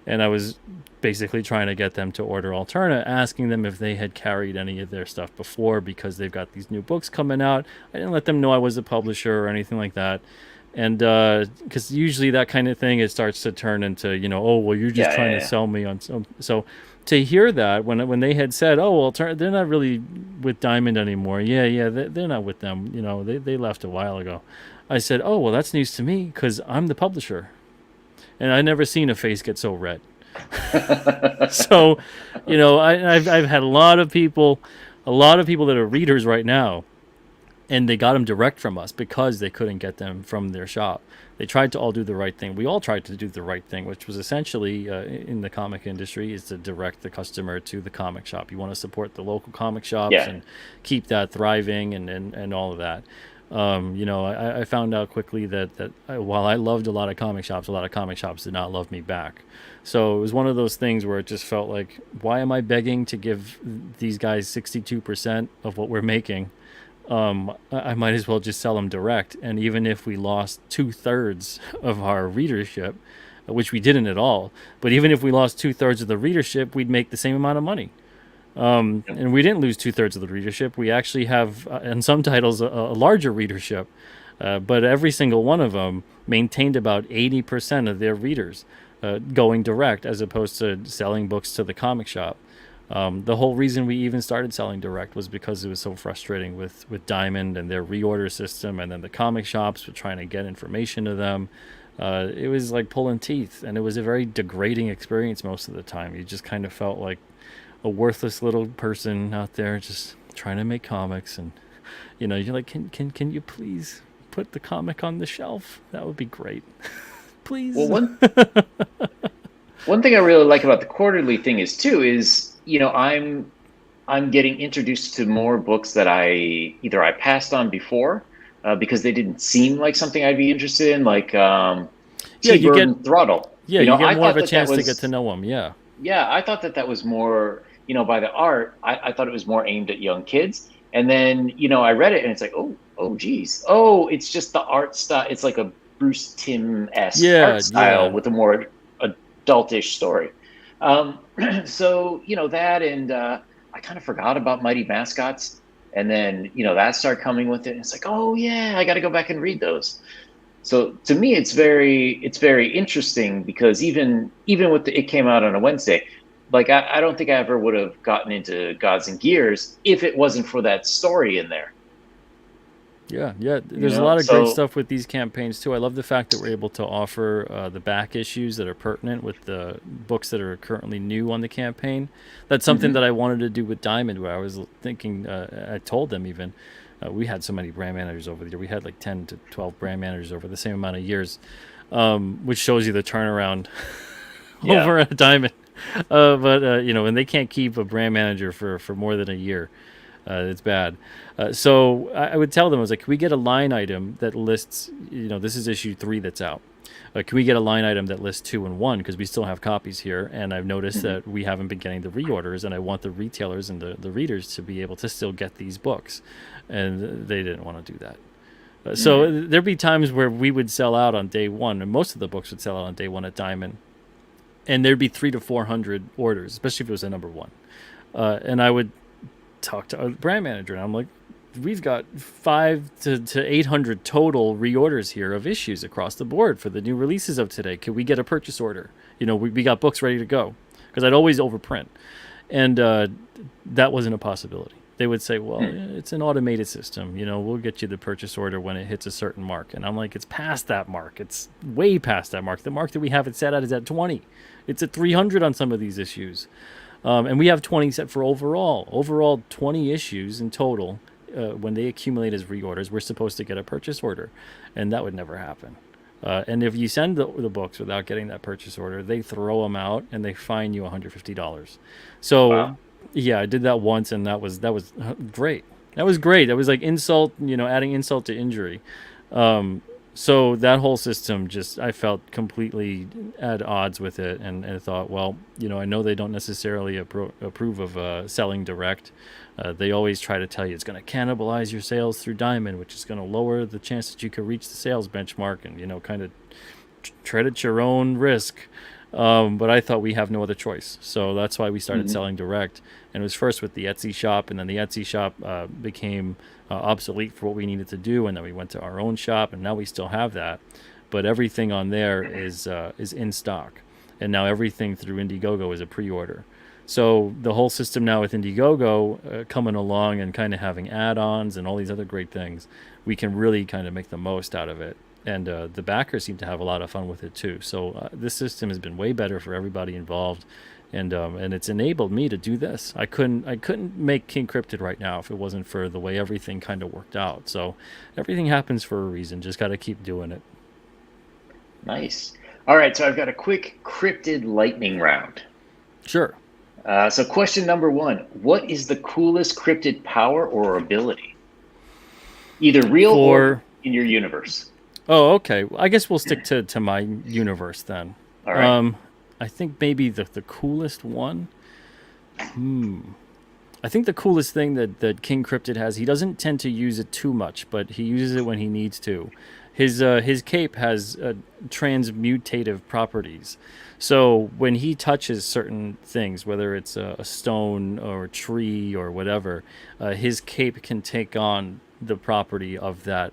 and I was basically trying to get them to order Alterna, asking them if they had carried any of their stuff before, because they've got these new books coming out. I didn't let them know I was a publisher or anything like that. And because usually that kind of thing, it starts to turn into, oh, well, you're just trying to sell me on some. So to hear that when they had said, oh, well, they're not really with Diamond anymore. They're not with them. They left a while ago. I said, oh, well, that's news to me, because I'm the publisher. And I never seen a face get so red. So, I've had a lot of people that are readers right now, and they got them direct from us because they couldn't get them from their shop. They tried to all do the right thing. We all tried to do the right thing, which was essentially, in the comic industry, is to direct the customer to the comic shop. You want to support the local comic shops and keep that thriving and all of that. I found out quickly that while I loved a lot of comic shops did not love me back. So it was one of those things where it just felt like, why am I begging to give these guys 62% of what we're making? I might as well just sell them direct. And even if we lost 2/3 of our readership, which we didn't at all, but even if we lost 2/3 of the readership, we'd make the same amount of money. And we didn't lose 2/3 of the readership. We actually have, in some titles, a larger readership. But every single one of them maintained about 80% of their readers going direct, as opposed to selling books to the comic shop. The whole reason we even started selling direct was because it was so frustrating with Diamond and their reorder system, and then the comic shops were trying to get information to them. It was like pulling teeth, and it was a very degrading experience most of the time. You just kind of felt like a worthless little person out there just trying to make comics, and you're like, can you please put the comic on the shelf? That would be great. Please. Well, one thing I really like about the quarterly thing is I'm getting introduced to more books that I passed on before because they didn't seem like something I'd be interested in, like you get Throttle. Yeah, you get more of a chance to get to know them. Yeah. Yeah, I thought that was more, by the art. I thought it was more aimed at young kids. And then, I read it and it's like, geez. Oh, it's just the art style. It's like a Bruce Timm-esque art style with a more adultish story. So, that, and I kind of forgot about Mighty Mascots. And then, that started coming with it. And it's like, oh, yeah, I got to go back and read those. So to me, it's very interesting because even with it came out on a Wednesday, Like I don't think I ever would have gotten into Gods and Gears if it wasn't for that story in there. Yeah, yeah. You There's a know, lot of great so stuff with these campaigns too. I love the fact that we're able to offer the back issues that are pertinent with the books that are currently new on the campaign. That's something mhm. that I wanted to do with Diamond, where I was thinking. I told them even we had so many brand managers over the year. We had like 10 to 12 brand managers over the same amount of years, which shows you the turnaround Yeah. over at Diamond. But you know, and they can't keep a brand manager for more than a year. It's bad. So I would tell them, I was like, can we get a line item that lists, you know, this is issue 3 that's out. Can we get a line item that lists 2 and 1? Because we still have copies here. And I've noticed Mhm. that we haven't been getting the reorders. And I want the retailers and the readers to be able to still get these books. And they didn't want to do that. Mm. So there'd be times where we would sell out on day 1. And most of the books would sell out on day 1 at Diamond. And there'd be 300 to 400 orders, especially if it was a number 1. And I would talk to a brand manager, and I'm like, we've got 500 to 800 total reorders here of issues across the board for the new releases of today. Could we get a purchase order? You know, we got books ready to go, because I'd always overprint, and that wasn't a possibility. They would say, well, Mm. it's an automated system. You know, we'll get you the purchase order when it hits a certain mark. And I'm like, it's past that mark. It's way past that mark. The mark that we have it set at is at 20. It's at 300 on some of these issues. And we have 20 set for overall 20 issues in total. When they accumulate as reorders, we're supposed to get a purchase order, and that would never happen. And if you send the books without getting that purchase order, they throw them out and they fine you $150. So Wow. yeah, I did that once, and that was great. That was great. That was like insult, you know, adding insult to injury. Um, so that whole system, just I felt completely at odds with it, and thought, well, you know, I know they don't necessarily approve of selling direct. They always try to tell you it's going to cannibalize your sales through Diamond, which is going to lower the chance that you could reach the sales benchmark, and you know, kind of tread at your own risk. But I thought we have no other choice, so that's why we started Mhm. selling direct. And it was first with the Etsy shop, and then the Etsy shop became obsolete for what we needed to do, and then we went to our own shop, and now we still have that. But everything on there is in stock, and now everything through Indiegogo is a pre-order. So the whole system now with Indiegogo coming along and kind of having add-ons and all these other great things, we can really kind of make the most out of it. And the backers seem to have a lot of fun with it too. So this system has been way better for everybody involved, and it's enabled me to do this. I couldn't make King Cryptid right now if it wasn't for the way everything kind of worked out. So everything happens for a reason. Just got to keep doing it. Nice. All right, so I've got a quick cryptid lightning round. Sure. So question number 1, what is the coolest cryptid power or ability? Either real or For in your universe. Oh, okay. I guess we'll stick to my universe then. All right. Um, I think maybe the coolest one. I think the coolest thing that King Cryptid has, he doesn't tend to use it too much, but he uses it when he needs to. His cape has transmutative properties. So when he touches certain things, whether it's a stone or a tree or whatever, his cape can take on the property of that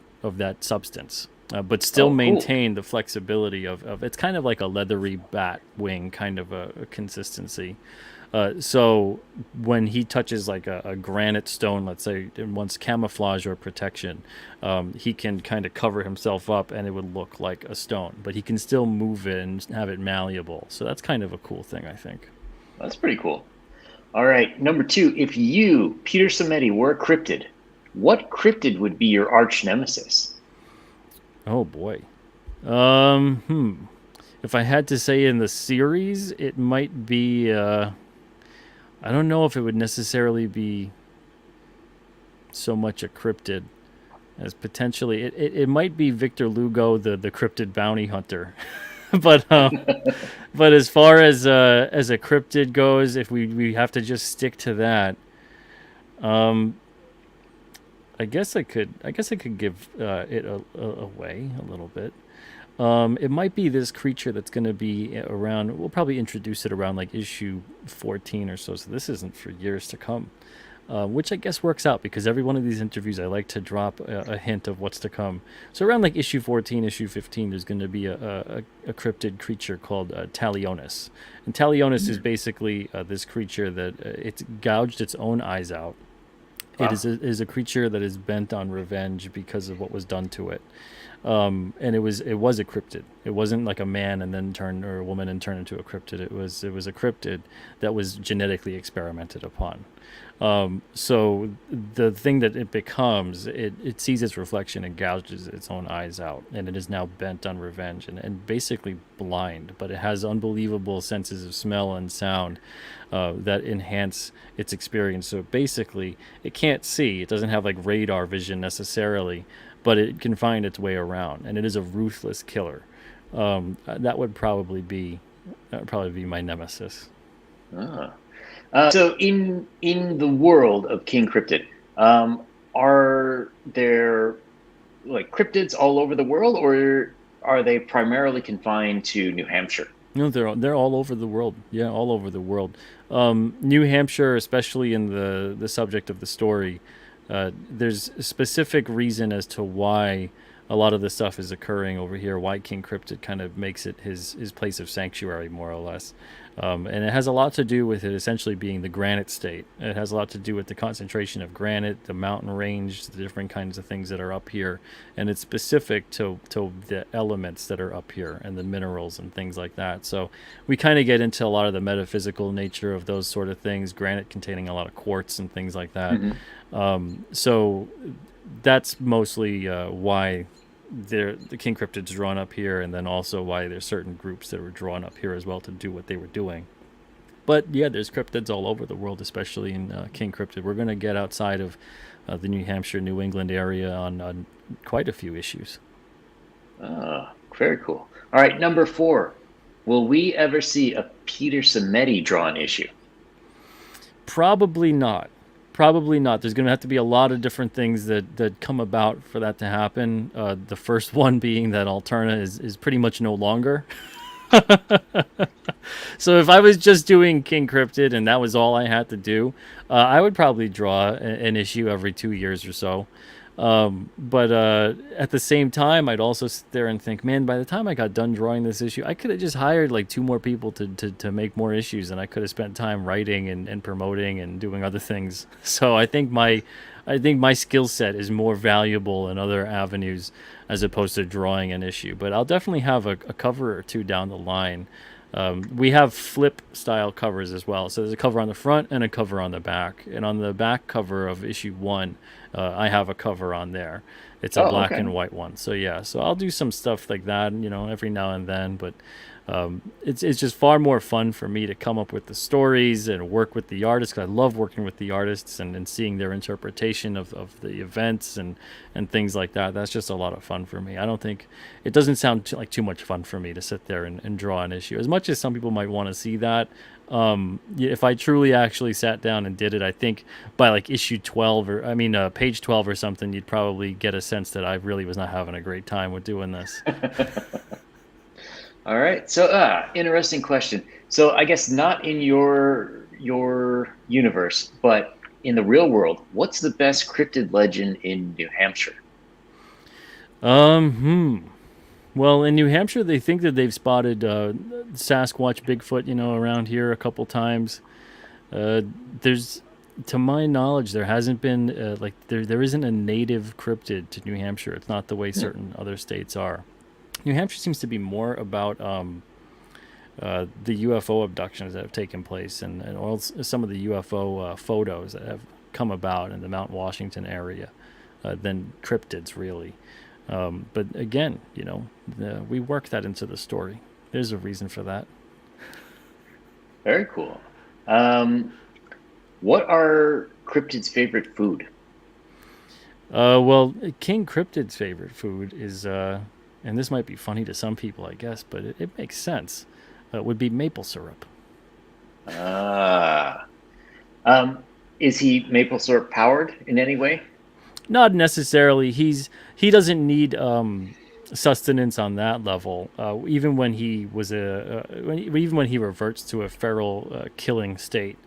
substance, but still Oh, cool. maintain the flexibility of it's kind of like a leathery bat wing kind of a consistency. So when he touches like a granite stone, let's say, and wants camouflage or protection, he can kind of cover himself up and it would look like a stone, but he can still move it and have it malleable. So that's kind of a cool thing, I think. That's pretty cool. All right, number 2, if you, Peter Simeti, were a cryptid, what cryptid would be your arch nemesis? Oh boy. If I had to say in the series, it might be. I don't know if it would necessarily be so much a cryptid as potentially it might be Victor Lugo, the cryptid bounty hunter. but but as far as a cryptid goes, if we have to just stick to that, um, I guess I could give it away a little bit. It might be this creature that's going to be around. We'll probably introduce it around like issue 14 or so. So this isn't for years to come. which I guess works out because every one of these interviews I like to drop a hint of what's to come. So around like issue 14, issue 15, there's going to be a cryptid creature called Talionis. And Talionis is basically this creature that it's gouged its own eyes out. It Wow. is a creature that is bent on revenge because of what was done to it. And it was a cryptid. It wasn't like a man and then turned or a woman and turned into a cryptid. It was a cryptid that was genetically experimented upon. So the thing that it becomes, it sees its reflection and gouges its own eyes out, and it is now bent on revenge and basically blind. But it has unbelievable senses of smell and sound that enhance its experience. So basically, it can't see. It doesn't have like radar vision necessarily, but it can find its way around, and it is a ruthless killer. That would probably be my nemesis. Ah. So in the world of King Cryptid, are there like cryptids all over the world, or are they primarily confined to New Hampshire? No, they're all over the world. Yeah, all over the world. New Hampshire, especially in the subject of the story, there's a specific reason as to why a lot of the stuff is occurring over here. Why King Cryptid kind of makes it his place of sanctuary, more or less. And it has a lot to do with it essentially being the granite state. It has a lot to do with the concentration of granite, the mountain range, the different kinds of things that are up here, and it's specific to the elements that are up here and the minerals and things like that. So we kind of get into a lot of the metaphysical nature of those sort of things. Granite containing a lot of quartz and things like that. Hmm. So that's mostly why the king cryptids drawn up here, and then also why there's certain groups that were drawn up here as well to do what they were doing. But yeah, there's cryptids all over the world, especially in King Cryptid. We're going to get outside of the New Hampshire, New England area on quite a few issues. Ah, very cool. All right, number four. Will we ever see a Peter Simeti drawn issue? Probably not. Probably not. There's going to have to be a lot of different things that come about for that to happen. The first one being that Alterna is pretty much no longer. So if I was just doing King Cryptid and that was all I had to do, I would probably draw an issue every 2 years or so. But at the same time, I'd also sit there and think, man, by the time I got done drawing this issue, I could have just hired like two more people to make more issues, and I could have spent time writing and promoting and doing other things. So I think my skill set is more valuable in other avenues as opposed to drawing an issue. But I'll definitely have a cover or two down the line. We have flip style covers as well. So there's a cover on the front and a cover on the back. And on the back cover of issue one, I have a cover on there. It's a Oh, black okay. and white one. So yeah, so I'll do some stuff like that, every now and then. But it's just far more fun for me to come up with the stories and work with the artists, because I love working with the artists and seeing their interpretation of the events and things like that. That's just a lot of fun for me. I don't think it doesn't sound like too much fun for me to sit there and draw an issue, as much as some people might want to see that. If I truly actually sat down and did it, I think by like issue 12, or I mean page 12 or something, you'd probably get a sense that I really was not having a great time with doing this. All right. So, interesting question. So, I guess not in your universe, but in the real world, what's the best cryptid legend in New Hampshire? Um, hmm. Well, in New Hampshire, they think that they've spotted Sasquatch, Bigfoot, around here a couple times. There's, to my knowledge, there hasn't been like there isn't a native cryptid to New Hampshire. It's not the way Hmm. certain other states are. New Hampshire seems to be more about the UFO abductions that have taken place, and some of the UFO photos that have come about in the Mount Washington area than cryptids, really. But again, we work that into the story. There's a reason for that. Very cool. Um, what are cryptid's favorite food? Well, King Cryptid's favorite food is, and this might be funny to some people, I guess, but it makes sense. Would be maple syrup. Ah, um, is he maple syrup powered in any way? Not necessarily. He doesn't need sustenance on that level. Even when he was even when he reverts to a feral killing state,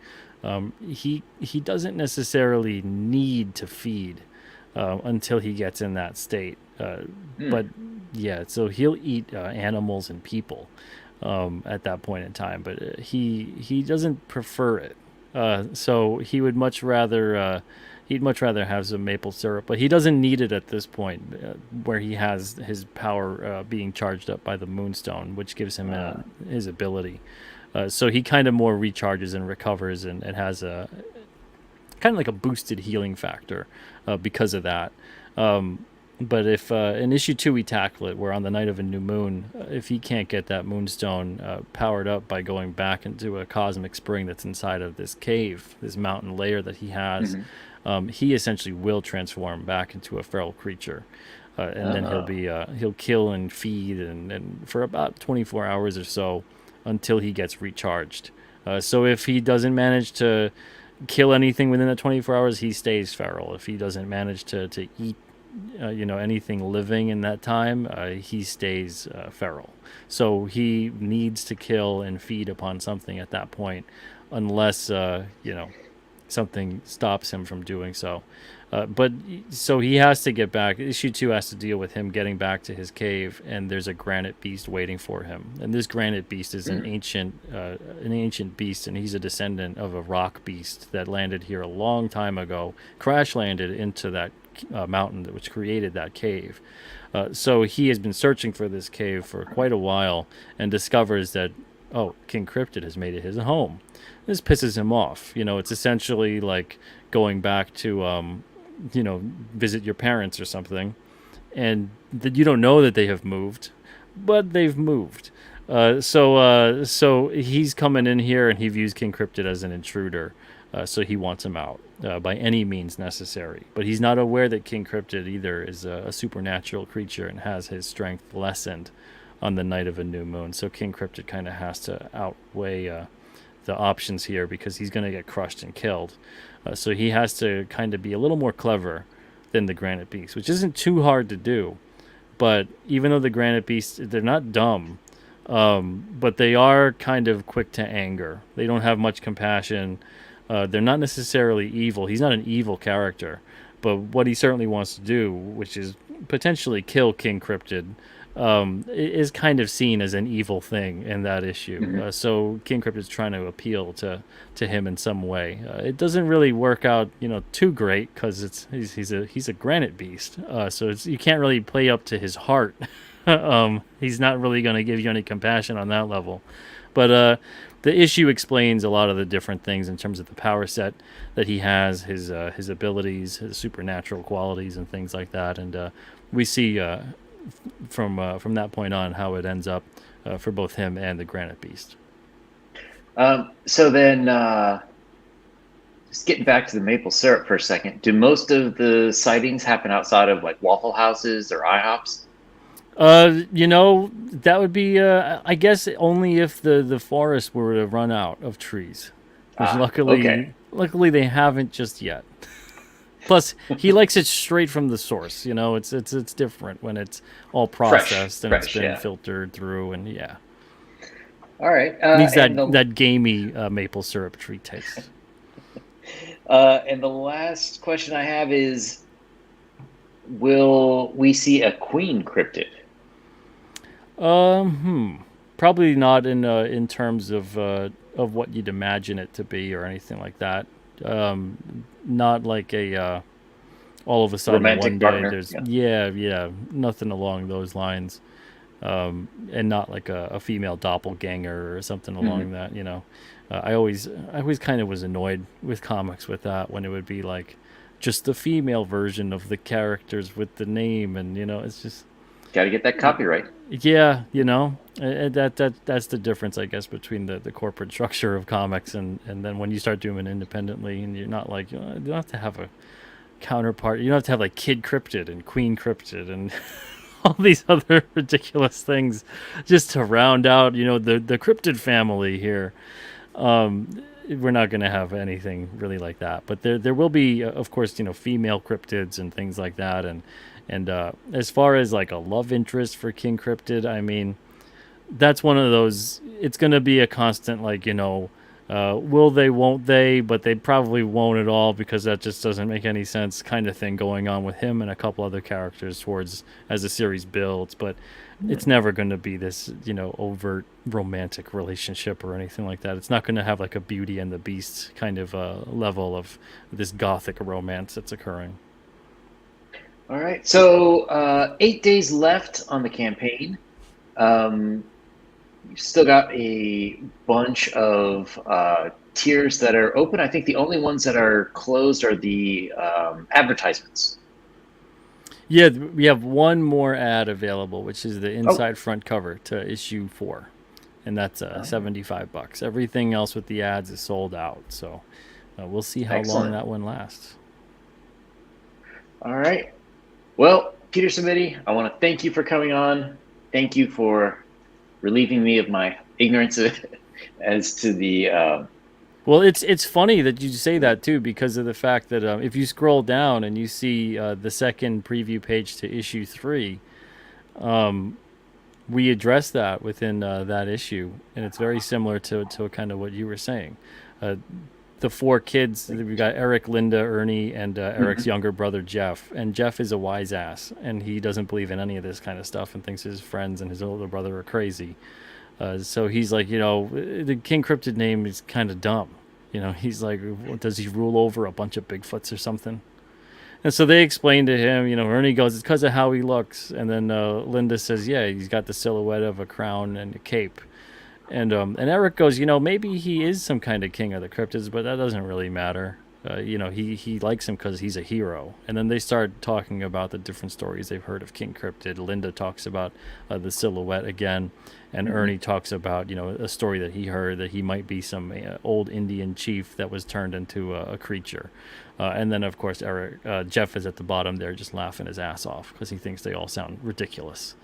He doesn't necessarily need to feed until he gets in that state. Hmm. But yeah, so he'll eat animals and people at that point in time, but he doesn't prefer it. So he would much rather he'd much rather have some maple syrup, but he doesn't need it at this point, where he has his power being charged up by the moonstone, which gives him Uh, his ability. So he kind of more recharges and recovers, and has a kind of like a boosted healing factor because of that. Um, but if in issue 2 we tackle it, where on the night of a new moon, if he can't get that moonstone powered up by going back into a cosmic spring that's inside of this cave, this mountain layer that he has, mhm. he essentially will transform back into a feral creature. And then Oh. he'll kill and feed and for about 24 hours or so until he gets recharged. So if he doesn't manage to kill anything within the 24 hours, he stays feral. If he doesn't manage to eat anything living in that time, he stays feral. So he needs to kill and feed upon something at that point, unless something stops him from doing so. But so he has to get back. Issue 2 has to deal with him getting back to his cave, and there's a granite beast waiting for him. And this granite beast is Hmm. an ancient beast, and he's a descendant of a rock beast that landed here a long time ago, crash landed into that mountain which created that cave. So he has been searching for this cave for quite a while, and discovers that, oh, King Cryptid has made it his home. This pisses him off. It's essentially like going back to visit your parents or something, and that you don't know that they have moved, but they've moved. So he's coming in here, and he views King Cryptid as an intruder. So he wants him out by any means necessary. But he's not aware that King Cryptid either is a supernatural creature and has his strength lessened on the night of a new moon. So King Cryptid kind of has to outweigh the options here, because he's going to get crushed and killed. So he has to kind of be a little more clever than the Granite Beast, which isn't too hard to do. But even though the Granite Beasts, they're not dumb, but they are kind of quick to anger. They don't have much compassion. They're not necessarily evil. He's not an evil character, but what he certainly wants to do, which is potentially kill King Cryptid, is kind of seen as an evil thing in that issue. Mhm. So King Cryptid is trying to appeal to him in some way. It doesn't really work out, too great, because he's a granite beast. So you can't really play up to his heart. He's not really going to give you any compassion on that level. But the issue explains a lot of the different things in terms of the power set that he has, his abilities, his supernatural qualities, and things like that. And we see from that point on how it ends up for both him and the Granite Beast. So then, just getting back to the maple syrup for a second, do most of the sightings happen outside of like Waffle Houses or IHOPs? That would be, I guess, only if the forest were to run out of trees, which Ah, okay. luckily they haven't just yet. Plus, he likes it straight from the source. It's different when it's all Fresh, processed and it's fresh, been yeah. filtered through, and yeah, All right. needs that gamey maple syrup tree taste. And the last question I have is, will we see a queen cryptid? Probably not in terms of what you'd imagine it to be or anything like that. Not like a all of a sudden one Romantic day partner? there's Yeah. yeah, nothing along those lines. And not like a female doppelganger or something Hmm. along that. I always kind of was annoyed with comics with that, when it would be like just the female version of the characters with the name, and it's just Got to get that copyright. yeah, that's the difference, I guess, between the corporate structure of comics and then when you start doing it independently, and you're not like, you don't have to have a counterpart. You don't have to have like Kid Cryptid and Queen Cryptid and all these other ridiculous things just to round out, the Cryptid family here. We're not going to have anything really like that, but there will be, of course, female cryptids and things like that, and as far as like a love interest for King Cryptid, I mean, that's one of those. It's going to be a constant, like, Will they, won't they? But they probably won't at all, because that just doesn't make any sense, kind of thing going on with him and a couple other characters towards as the series builds. But it's never going to be this, overt romantic relationship or anything like that. It's not going to have like a Beauty and the Beast kind of level of this gothic romance that's occurring. All right. So 8 days left on the campaign. Um, you've still got a bunch of tiers that are open. I think the only ones that are closed are the advertisements. Yeah, we have one more ad available, which is the Oh, inside front cover to issue 4, and that's $75. Everything else with the ads is sold out, so we'll see how long excellent. that one lasts. All right. Well, Peter Simeti, I want to thank you for coming on. Thank you for relieving me of my ignorance as to the. Well, it's funny that you say that too, because of the fact that if you scroll down and you see the second preview page to issue 3, we address that within that issue, and it's very similar to kind of what you were saying. Uh, the 4 kids, we got Eric, Linda, Ernie, and Eric's Mhm. younger brother Jeff. And Jeff is a wise ass, and he doesn't believe in any of this kind of stuff, and thinks his friends and his older brother are crazy. So he's like, the King Cryptid name is kind of dumb. He's like, does he rule over a bunch of Bigfoots or something? And so they explain to him, Ernie goes, it's because of how he looks. And then Linda says, yeah, he's got the silhouette of a crown and a cape. And Eric goes, maybe he is some kind of king of the cryptids, but that doesn't really matter. He likes him because he's a hero. And then they start talking about the different stories they've heard of King Cryptid. Linda talks about the silhouette again, and Mhm. Ernie talks about a story that he heard that he might be some old Indian chief that was turned into a creature. And then of course Jeff is at the bottom there just laughing his ass off because he thinks they all sound ridiculous.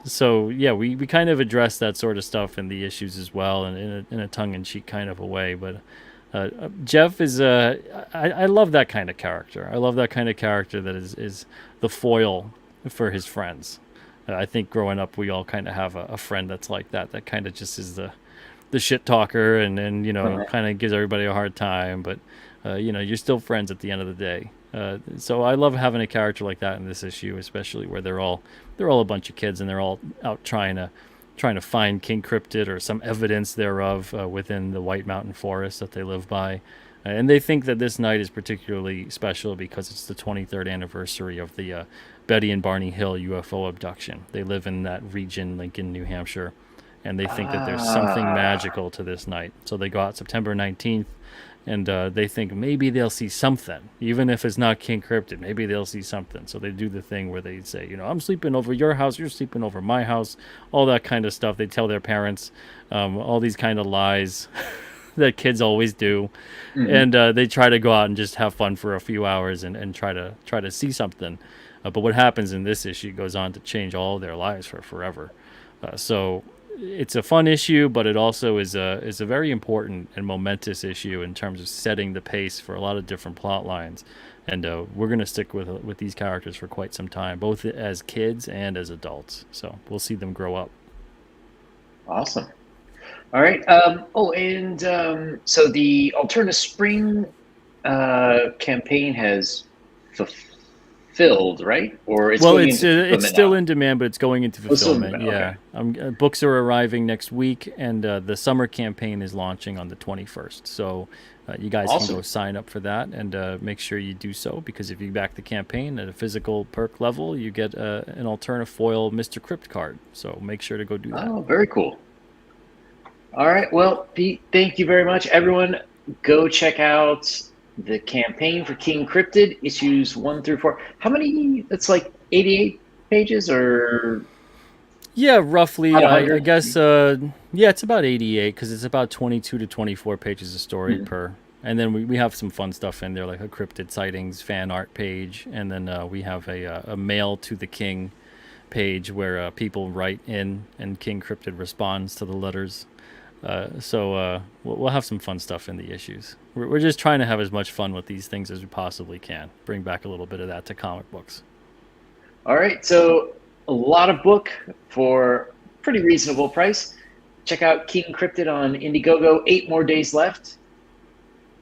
So yeah, we kind of address that sort of stuff in the issues as well, and in a tongue-in-cheek kind of a way. But Jeff is I love that kind of character. I love that kind of character that is the foil for his friends. I think growing up, we all kind of have a friend that's like that. That kind of just is the shit talker, and kind of gives everybody a hard time, but you're still friends at the end of the day. So I love having a character like that in this issue, especially where they're all a bunch of kids, and they're all out trying to find King Cryptid or some evidence thereof within the White Mountain Forest that they live by. And they think that this night is particularly special because it's the 23rd anniversary of the Betty and Barney Hill UFO abduction. They live in that region, Lincoln, New Hampshire, and they think that there's something Ah, magical to this night. So they go out September 19th, and they think maybe they'll see something, even if it's not King Cryptid. Maybe they'll see something. So they do the thing where they say, I'm sleeping over your house, you're sleeping over my house, all that kind of stuff. They tell their parents all these kind of lies that kids always do, mhm. and they try to go out and just have fun for a few hours and try to see something. But what happens in this issue goes on to change all of their lives for forever. So it's a fun issue, but it also is a very important and momentous issue in terms of setting the pace for a lot of different plot lines. And we're going to stick with these characters for quite some time, both as kids and as adults. So we'll see them grow up. Awesome. All right. Oh, and so the Alterna Spring campaign has fulfilled, right? Or it's Well, going it's into it's fulfillment still now. in demand, but it's going into Oh, still in fulfillment. demand. Okay. Yeah, books are arriving next week, and the summer campaign is launching on the 21st. So you guys can go Awesome. sign up for that, and make sure you do so, because if you back the campaign at a physical perk level, you get an Alterna foil Mr. Crypt card. So make sure to go do that. Oh, very cool. All right. Well, Pete, thank you very much. Everyone, go check out the campaign for King Cryptid, issues 1 through 4. How many? That's like 88 pages, or Yeah, roughly. about I 100? guess. Yeah, it's about 88, because it's about 22 to 24 pages of story Mhm. per. And then we have some fun stuff in there, like a cryptid sightings fan art page, and then we have a mail to the king page where people write in, and King Cryptid responds to the letters. So we'll have some fun stuff in the issues. We're just trying to have as much fun with these things as we possibly can. Bring back a little bit of that to comic books. All right. So a lot of book for pretty reasonable price. check out King Cryptid on Indiegogo. 8 more days left.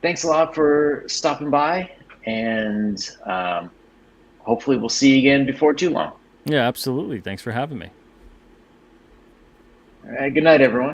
Thanks a lot for stopping by, and hopefully we'll see you again before too long. Yeah, absolutely. Thanks for having me. All right, good night, everyone.